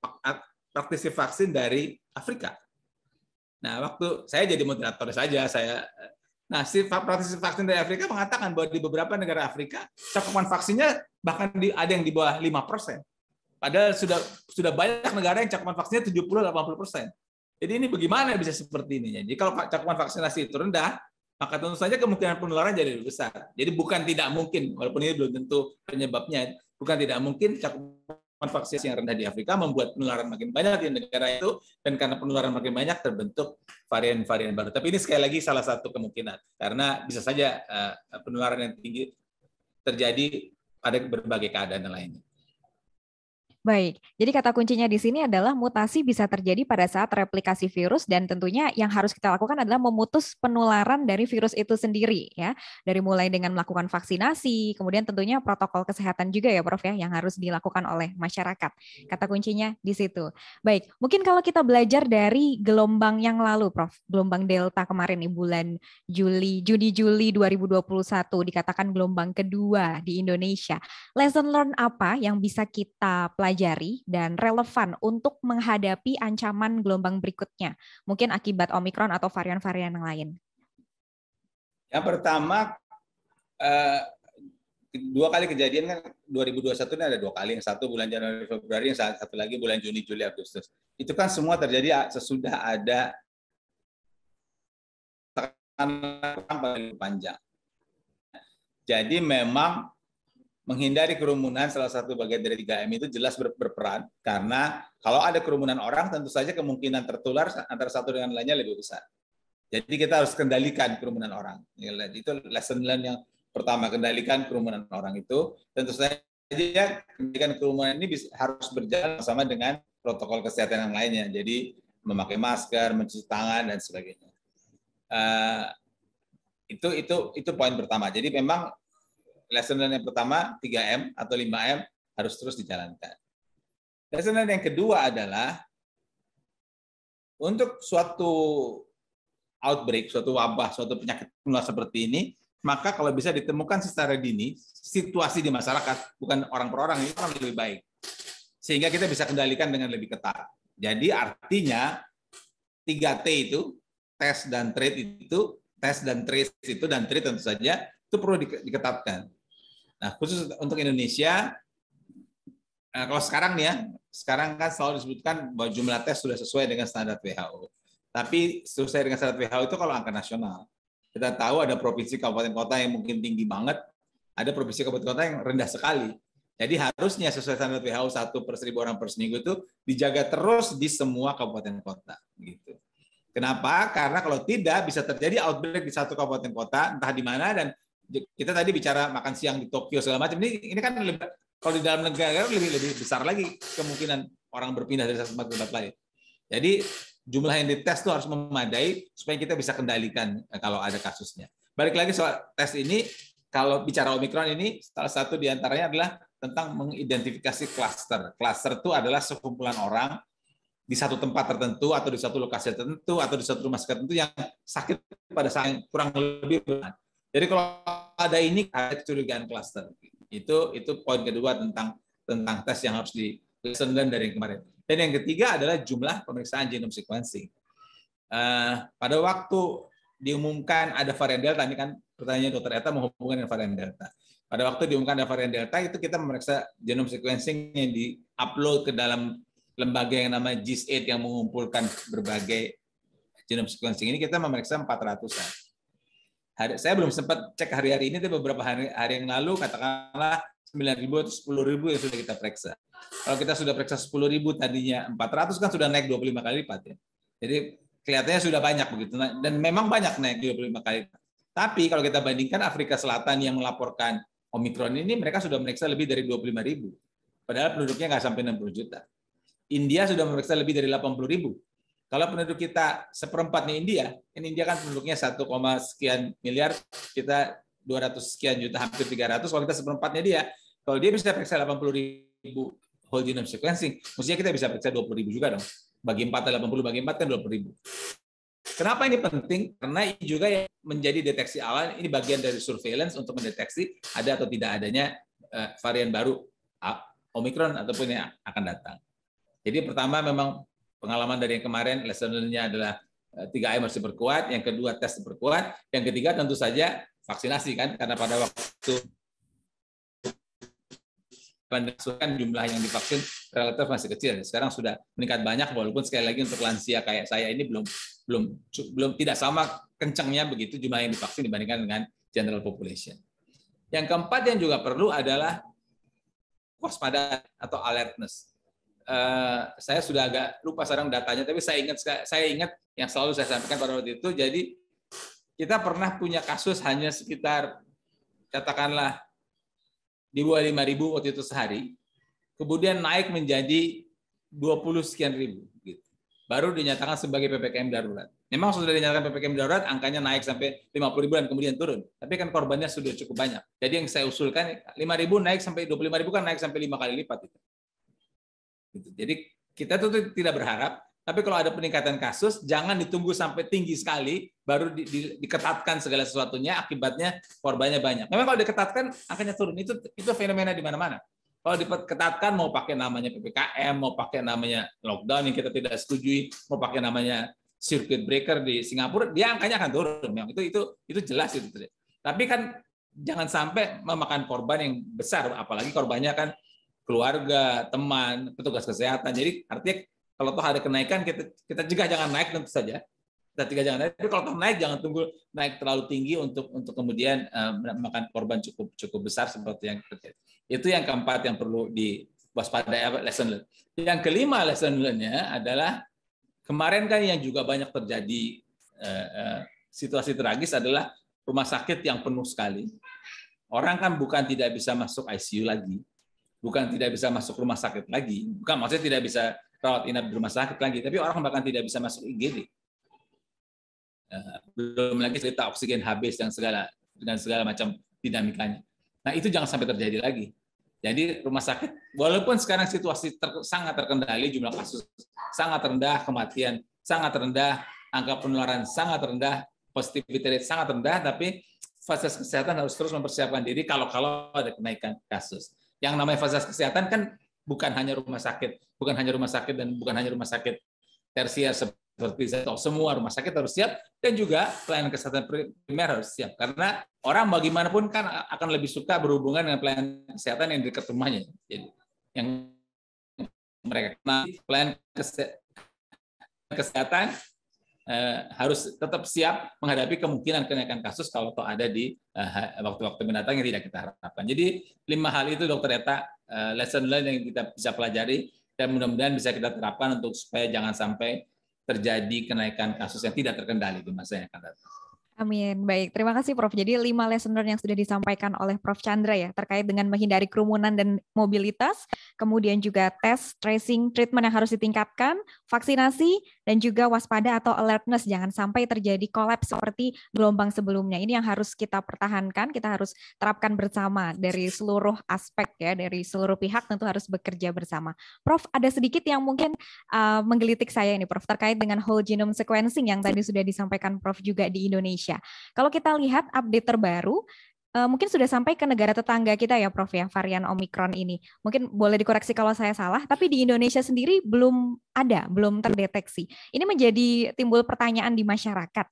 praktisi vaksin dari Afrika. Nah, waktu saya jadi moderator saja, si praktisi vaksin dari Afrika mengatakan bahwa di beberapa negara Afrika cakupan vaksinnya bahkan ada yang di bawah 5%. Padahal sudah banyak negara yang cakupan vaksinnya 70-80%. Jadi ini bagaimana bisa seperti ini? Jadi kalau cakupan vaksinasi itu rendah, maka tentu saja kemungkinan penularan jadi lebih besar. Jadi bukan tidak mungkin, walaupun ini belum tentu penyebabnya, bukan tidak mungkin cakupan vaksinasi yang rendah di Afrika membuat penularan makin banyak di negara itu, dan karena penularan makin banyak terbentuk varian-varian baru. Tapi ini sekali lagi salah satu kemungkinan, karena bisa saja penularan yang tinggi terjadi pada berbagai keadaan lainnya. Baik, jadi kata kuncinya di sini adalah mutasi bisa terjadi pada saat replikasi virus, dan tentunya yang harus kita lakukan adalah memutus penularan dari virus itu sendiri ya. Dari mulai dengan melakukan vaksinasi, kemudian tentunya protokol kesehatan juga ya Prof ya yang harus dilakukan oleh masyarakat. Kata kuncinya di situ. Baik, mungkin kalau kita belajar dari gelombang yang lalu Prof, gelombang Delta kemarin nih bulan Juni-Juli 2021 dikatakan gelombang kedua di Indonesia. Lesson learn apa yang bisa kita pelajari dan relevan untuk menghadapi ancaman gelombang berikutnya, mungkin akibat Omikron atau varian-varian yang lain? Yang pertama, 2 kali kejadian kan 2021 ini ada 2 kali, yang satu bulan Januari Februari, yang satu lagi bulan Juni Juli Agustus. Itu kan semua terjadi sesudah ada tekanan paling panjang. Jadi memang menghindari kerumunan salah satu bagian dari 3M itu jelas berperan, karena kalau ada kerumunan orang tentu saja kemungkinan tertular antara satu dengan lainnya lebih besar. Jadi kita harus kendalikan kerumunan orang. Itu lesson learn yang pertama, kendalikan kerumunan orang itu. Tentu saja kendalikan kerumunan ini harus berjalan sama dengan protokol kesehatan yang lainnya. Jadi memakai masker, mencuci tangan dan sebagainya. Itu poin pertama. Jadi memang lesson learn yang pertama, 3M atau 5M harus terus dijalankan. Lesson learn yang kedua adalah untuk suatu outbreak, suatu wabah, suatu penyakit menular seperti ini, maka kalau bisa ditemukan secara dini situasi di masyarakat, bukan orang per orang, ini akan lebih baik. Sehingga kita bisa kendalikan dengan lebih ketat. Jadi artinya 3T itu, tes dan treat itu, tes dan trace itu, dan treat tentu saja, itu perlu diketatkan. Nah, khusus untuk Indonesia, kalau sekarang nih ya, sekarang kan selalu disebutkan bahwa jumlah tes sudah sesuai dengan standar WHO. Tapi sesuai dengan standar WHO itu kalau angka nasional. Kita tahu ada provinsi kabupaten kota yang mungkin tinggi banget, ada provinsi kabupaten kota yang rendah sekali. Jadi harusnya sesuai standar WHO 1/1000 orang per seminggu itu dijaga terus di semua kabupaten kota. Gitu. Kenapa? Karena kalau tidak bisa terjadi outbreak di satu kabupaten kota, entah di mana, dan kita tadi bicara makan siang di Tokyo segala macam. Ini kan kalau di dalam negara lebih besar lagi kemungkinan orang berpindah dari satu tempat ke tempat lain. Jadi jumlah yang dites itu harus memadai supaya kita bisa kendalikan kalau ada kasusnya. Balik lagi soal tes ini, kalau bicara Omikron ini, salah satu diantaranya adalah tentang mengidentifikasi klaster. Klaster itu adalah sekumpulan orang di satu tempat tertentu atau di satu lokasi tertentu atau di satu rumah sakit tertentu yang sakit pada saat yang kurang lebih berat. Jadi kalau ada ini ada kecurigaan klaster. Itu poin kedua tentang tes yang harus di lesson learn dari kemarin. Dan yang ketiga adalah jumlah pemeriksaan genome sequencing. Pada waktu diumumkan ada varian Delta, ini kan pertanyaannya Dr. Eta menghubungkan dengan varian Delta. Pada waktu diumumkan ada varian Delta, itu kita memeriksa genome sequencing yang di-upload ke dalam lembaga yang namanya GIS8 yang mengumpulkan berbagai genome sequencing. Ini kita memeriksa 400-an. Saya belum sempat cek hari-hari ini, tapi beberapa hari yang lalu katakanlah 9.000 atau 10.000 yang sudah kita periksa. Kalau kita sudah periksa 10.000 tadinya 400 kan sudah naik 25 kali lipat ya. Jadi kelihatannya sudah banyak begitu, dan memang banyak naik 25 kali lipat. Tapi kalau kita bandingkan Afrika Selatan yang melaporkan Omikron ini, mereka sudah meriksa lebih dari 25.000. Padahal penduduknya nggak sampai 60 juta. India sudah memeriksa lebih dari 80.000. Kalau penduduk kita seperempatnya India, ini India kan penduduknya 1, sekian miliar, kita 200 sekian juta, hampir 300. Kalau kita seperempatnya dia, kalau dia bisa periksa 80.000 whole genome sequencing, mestinya kita bisa periksa 20.000 juga dong. Bagi 4 atau 80, bagi 4 kan 20.000. Kenapa ini penting? Karena ini juga yang menjadi deteksi awal, ini bagian dari surveillance untuk mendeteksi ada atau tidak adanya varian baru Omikron ataupun yang akan datang. Jadi pertama memang pengalaman dari yang kemarin, lesson learn-nya adalah 3M harus diperkuat, yang kedua tes diperkuat, yang ketiga tentu saja vaksinasi kan, karena pada waktu kan jumlah yang divaksin relatif masih kecil. Sekarang sudah meningkat banyak, walaupun sekali lagi untuk lansia kayak saya ini belum tidak sama kencangnya begitu jumlah yang divaksin dibandingkan dengan general population. Yang keempat yang juga perlu adalah waspada atau alertness. Saya sudah agak lupa sekarang datanya, tapi saya ingat yang selalu saya sampaikan pada waktu itu. Jadi kita pernah punya kasus hanya sekitar katakanlah di bawah 5.000 waktu itu sehari, kemudian naik menjadi 20 sekian ribu, gitu. Baru dinyatakan sebagai PPKM darurat. Memang sudah dinyatakan PPKM darurat, angkanya naik sampai 50.000 dan kemudian turun. Tapi kan korbannya sudah cukup banyak. Jadi yang saya usulkan 5.000 naik sampai 25.000 kan naik sampai 5 kali lipat itu. Jadi kita tuh tidak berharap, tapi kalau ada peningkatan kasus, jangan ditunggu sampai tinggi sekali, baru diketatkan segala sesuatunya, akibatnya korbannya banyak. Memang kalau diketatkan, angkanya turun. Itu fenomena di mana-mana. Kalau diketatkan, mau pakai namanya PPKM, mau pakai namanya lockdown yang kita tidak setujui, mau pakai namanya circuit breaker di Singapura, dia angkanya akan turun. Itu jelas itu. Tapi kan jangan sampai memakan korban yang besar, apalagi korbannya kan keluarga, teman, petugas kesehatan. Jadi artinya kalau toh ada kenaikan, kita juga jangan naik tentu saja. Kita juga jangan naik. Tapi kalau toh naik, jangan tunggu naik terlalu tinggi untuk kemudian memakan korban cukup besar seperti yang terjadi. Itu yang keempat yang perlu diwaspadai, lesson learn. Yang kelima lesson learn-nya adalah kemarin kan yang juga banyak terjadi situasi tragis adalah rumah sakit yang penuh sekali. Orang kan bukan tidak bisa masuk ICU lagi, bukan tidak bisa masuk rumah sakit lagi, bukan maksudnya tidak bisa rawat inap di rumah sakit lagi, tapi orang bahkan tidak bisa masuk IGD. Belum lagi cerita oksigen habis dan dengan segala macam dinamikanya. Nah, itu jangan sampai terjadi lagi. Jadi rumah sakit, walaupun sekarang situasi sangat terkendali, jumlah kasus sangat rendah, kematian sangat rendah, angka penularan sangat rendah, positivity rate sangat rendah, tapi fasilitas kesehatan harus terus mempersiapkan diri kalau ada kenaikan kasus. Yang namanya fasilitas kesehatan kan bukan hanya rumah sakit dan bukan hanya rumah sakit tersier seperti semua rumah sakit harus siap, dan juga pelayanan kesehatan primer harus siap, karena orang bagaimanapun kan akan lebih suka berhubungan dengan pelayanan kesehatan yang dekat rumahnya. Jadi yang mereka pelayanan kesehatan harus tetap siap menghadapi kemungkinan kenaikan kasus kalau toh ada di waktu-waktu mendatang yang tidak kita harapkan. Jadi 5 hal itu Dr. Eta lesson learn yang kita bisa pelajari, dan mudah-mudahan bisa kita terapkan untuk supaya jangan sampai terjadi kenaikan kasus yang tidak terkendali di masa yang akan datang. Amin. Baik, terima kasih Prof. Jadi 5 lesson learn yang sudah disampaikan oleh Prof. Chandra ya, terkait dengan menghindari kerumunan dan mobilitas, kemudian juga tes, tracing, treatment yang harus ditingkatkan, vaksinasi, dan juga waspada atau alertness, jangan sampai terjadi kolaps seperti gelombang sebelumnya. Ini yang harus kita pertahankan, kita harus terapkan bersama dari seluruh aspek ya, dari seluruh pihak tentu harus bekerja bersama. Prof, ada sedikit yang mungkin menggelitik saya ini, Prof, terkait dengan whole genome sequencing yang tadi sudah disampaikan Prof juga di Indonesia. Kalau kita lihat update terbaru, mungkin sudah sampai ke negara tetangga kita ya, Prof ya, varian Omikron ini. Mungkin boleh dikoreksi kalau saya salah, tapi di Indonesia sendiri belum ada, belum terdeteksi. Ini menjadi timbul pertanyaan di masyarakat.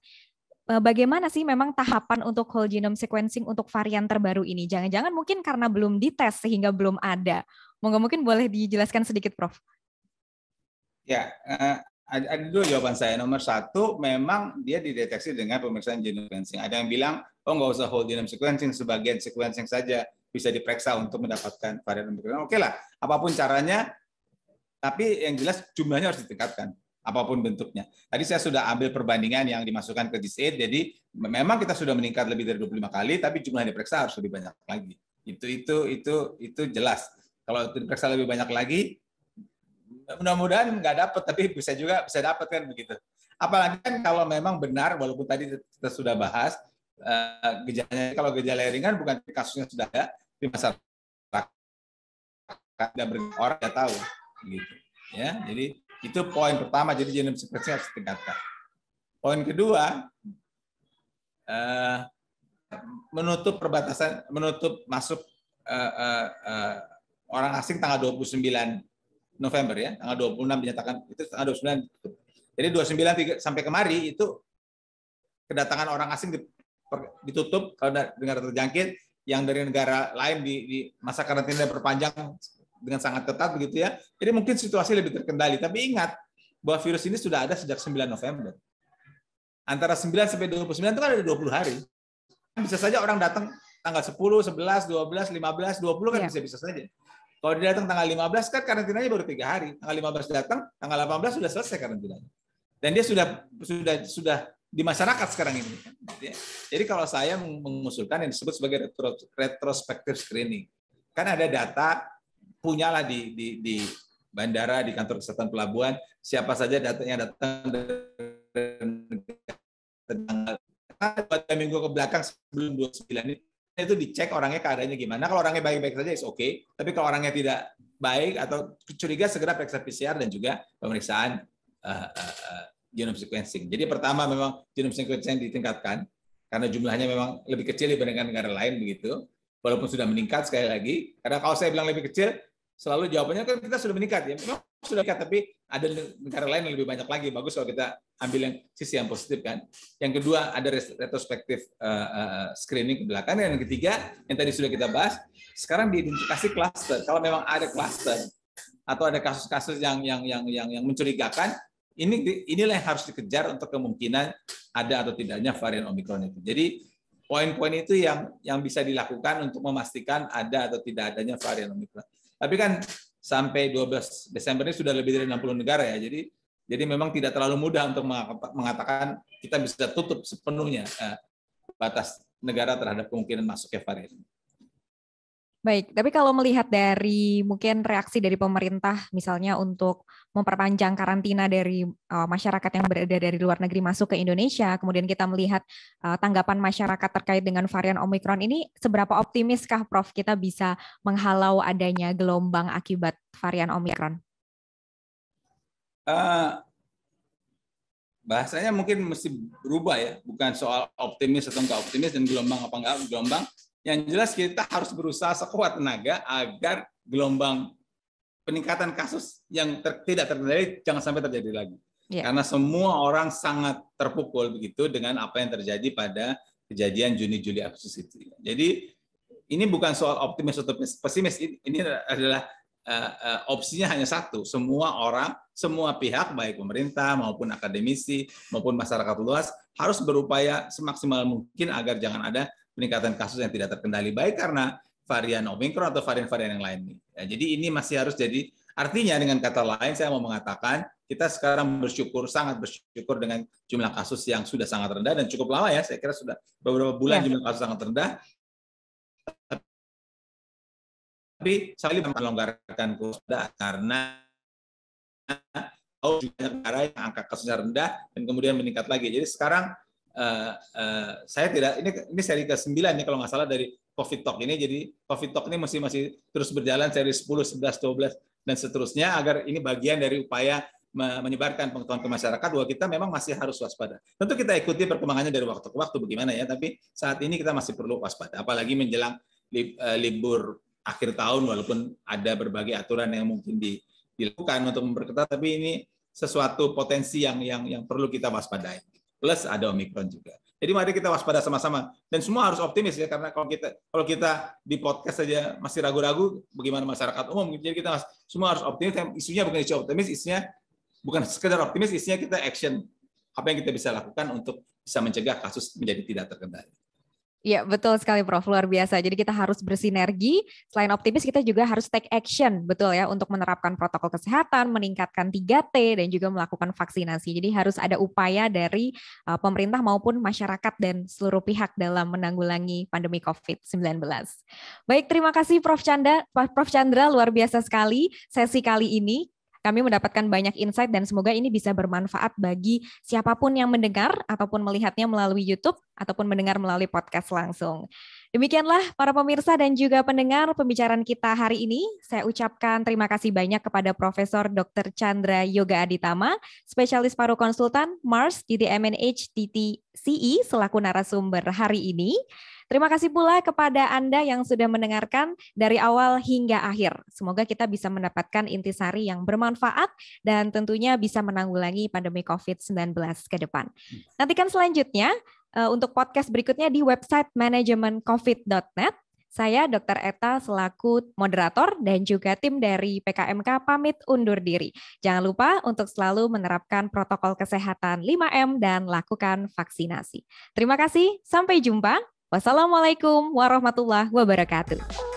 Bagaimana sih memang tahapan untuk whole genome sequencing untuk varian terbaru ini? Jangan-jangan mungkin karena belum dites sehingga belum ada. Mungkin boleh dijelaskan sedikit, Prof. Ya, ada dua jawaban saya. Nomor satu, memang dia dideteksi dengan pemeriksaan genome sequencing. Ada yang bilang, oh nggak usah whole genome sequencing, sebagian sequencing saja bisa diperiksa untuk mendapatkan varian Omicron. Oke lah, apapun caranya, tapi yang jelas jumlahnya harus ditingkatkan, apapun bentuknya. Tadi saya sudah ambil perbandingan yang dimasukkan ke DISAID, jadi memang kita sudah meningkat lebih dari 25 kali, tapi jumlah yang diperiksa harus lebih banyak lagi. Itu jelas. Kalau diperiksa lebih banyak lagi, mudah-mudahan nggak dapat, tapi bisa dapat kan begitu. Apalagi kan kalau memang benar, walaupun tadi kita sudah bahas, gejalanya, kalau gejala ringan bukan kasusnya sudah ada di masyarakat, orang tidak tahu, gitu. Ya, jadi itu poin pertama. Jadi genome sequencing harus ditingkatkan. Poin kedua, menutup perbatasan, menutup masuk orang asing tanggal 29 November ya, tanggal 26 dinyatakan, itu tanggal 29. Jadi 29 sampai kemari itu kedatangan orang asing ditutup kalau negara terjangkit, yang dari negara lain di masa karantina perpanjang dengan sangat ketat begitu ya. Jadi mungkin situasi lebih terkendali. Tapi ingat bahwa virus ini sudah ada sejak 9 November. Antara 9 sampai 29 itu kan ada 20 hari. Bisa saja orang datang tanggal 10, 11, 12, 15, 20 kan bisa saja. Kalau dia datang tanggal 15 kan karantinanya baru 3 hari. Tanggal 15 datang, tanggal 18 sudah selesai karantinanya. Dan dia sudah di masyarakat sekarang ini. Jadi kalau saya mengusulkan yang disebut sebagai retrospective screening. Kan ada data, punyalah di bandara, di kantor kesehatan pelabuhan, siapa saja yang datang dari minggu ke belakang sebelum 29 ini, itu dicek orangnya keadaannya gimana. Kalau orangnya baik-baik saja is oke. Tapi kalau orangnya tidak baik atau curiga, segera periksa PCR dan juga pemeriksaan genome sequencing. Jadi pertama memang genome sequencing ditingkatkan karena jumlahnya memang lebih kecil dibandingkan negara lain begitu. Walaupun sudah meningkat sekali lagi. Karena kalau saya bilang lebih kecil, selalu jawabannya kan kita sudah meningkat ya. Memang sudah meningkat, tapi ada negara lain yang lebih banyak lagi. Bagus kalau kita ambil yang sisi yang positif kan. Yang kedua ada retrospektif screening ke belakang. Dan yang ketiga yang tadi sudah kita bahas, sekarang diidentifikasi klaster. Kalau memang ada klaster atau ada kasus-kasus yang mencurigakan, inilah yang harus dikejar untuk kemungkinan ada atau tidaknya varian Omicron itu. Jadi poin-poin itu yang bisa dilakukan untuk memastikan ada atau tidak adanya varian Omicron. Tapi kan sampai 12 Desember ini sudah lebih dari 60 negara ya. Jadi memang tidak terlalu mudah untuk mengatakan kita bisa tutup sepenuhnya batas negara terhadap kemungkinan masuknya varian. Baik, tapi kalau melihat dari mungkin reaksi dari pemerintah misalnya untuk memperpanjang karantina dari masyarakat yang berada dari luar negeri masuk ke Indonesia, kemudian kita melihat tanggapan masyarakat terkait dengan varian Omicron ini, seberapa optimiskah Prof kita bisa menghalau adanya gelombang akibat varian Omicron? Bahasanya mungkin mesti berubah ya, bukan soal optimis atau enggak optimis dan gelombang apa enggak gelombang. Yang jelas kita harus berusaha sekuat tenaga agar gelombang peningkatan kasus yang tidak terkendali jangan sampai terjadi lagi. Yeah. Karena semua orang sangat terpukul begitu dengan apa yang terjadi pada kejadian Juni, Juli, Agustus itu. Jadi ini bukan soal optimis atau pesimis, ini adalah opsinya hanya satu. Semua orang, semua pihak baik pemerintah maupun akademisi maupun masyarakat luas harus berupaya semaksimal mungkin agar jangan ada peningkatan kasus yang tidak terkendali, baik karena varian Omicron atau varian-varian yang lain. Ya, jadi ini masih harus jadi, artinya dengan kata lain saya mau mengatakan kita sekarang sangat bersyukur dengan jumlah kasus yang sudah sangat rendah dan cukup lama ya, saya kira sudah beberapa bulan jumlah kasus sangat rendah. Tapi sekali melonggarkan karena banyak negara yang angka kasusnya rendah dan kemudian meningkat lagi. Jadi sekarang saya tidak, ini seri ke-9 nih kalau nggak salah dari COVID Talk ini. Jadi COVID Talk ini masih terus berjalan, seri 10, 11, 12 dan seterusnya, agar ini bagian dari upaya menyebarkan pengetahuan ke masyarakat bahwa kita memang masih harus waspada. Tentu kita ikuti perkembangannya dari waktu ke waktu bagaimana ya, tapi saat ini kita masih perlu waspada, apalagi menjelang libur akhir tahun, walaupun ada berbagai aturan yang mungkin dilakukan untuk memperketat, tapi ini sesuatu potensi yang perlu kita waspadai. Plus ada Omikron juga. Jadi mari kita waspada sama-sama, dan semua harus optimis ya, karena kalau kita di podcast saja masih ragu-ragu, bagaimana masyarakat umum? Jadi kita semua harus optimis. Isunya bukan isu optimis, isunya bukan sekedar optimis, isunya kita action. Apa yang kita bisa lakukan untuk bisa mencegah kasus menjadi tidak terkendali. Iya, betul sekali Prof, luar biasa. Jadi kita harus bersinergi, selain optimis kita juga harus take action, betul ya, untuk menerapkan protokol kesehatan, meningkatkan 3T, dan juga melakukan vaksinasi. Jadi harus ada upaya dari pemerintah maupun masyarakat dan seluruh pihak dalam menanggulangi pandemi COVID-19. Baik, terima kasih Prof Chandra, luar biasa sekali sesi kali ini. Kami mendapatkan banyak insight dan semoga ini bisa bermanfaat bagi siapapun yang mendengar ataupun melihatnya melalui YouTube ataupun mendengar melalui podcast langsung. Demikianlah para pemirsa dan juga pendengar pembicaraan kita hari ini. Saya ucapkan terima kasih banyak kepada Profesor Dr. Chandra Yoga Aditama, spesialis paru konsultan Mars DTMNH DTCE selaku narasumber hari ini. Terima kasih pula kepada Anda yang sudah mendengarkan dari awal hingga akhir. Semoga kita bisa mendapatkan intisari yang bermanfaat dan tentunya bisa menanggulangi pandemi COVID-19 ke depan. Nantikan selanjutnya untuk podcast berikutnya di website manajemencovid.net. Saya Dr. Eta selaku moderator dan juga tim dari PKMK pamit undur diri. Jangan lupa untuk selalu menerapkan protokol kesehatan 5M dan lakukan vaksinasi. Terima kasih, sampai jumpa. Wassalamualaikum warahmatullahi wabarakatuh.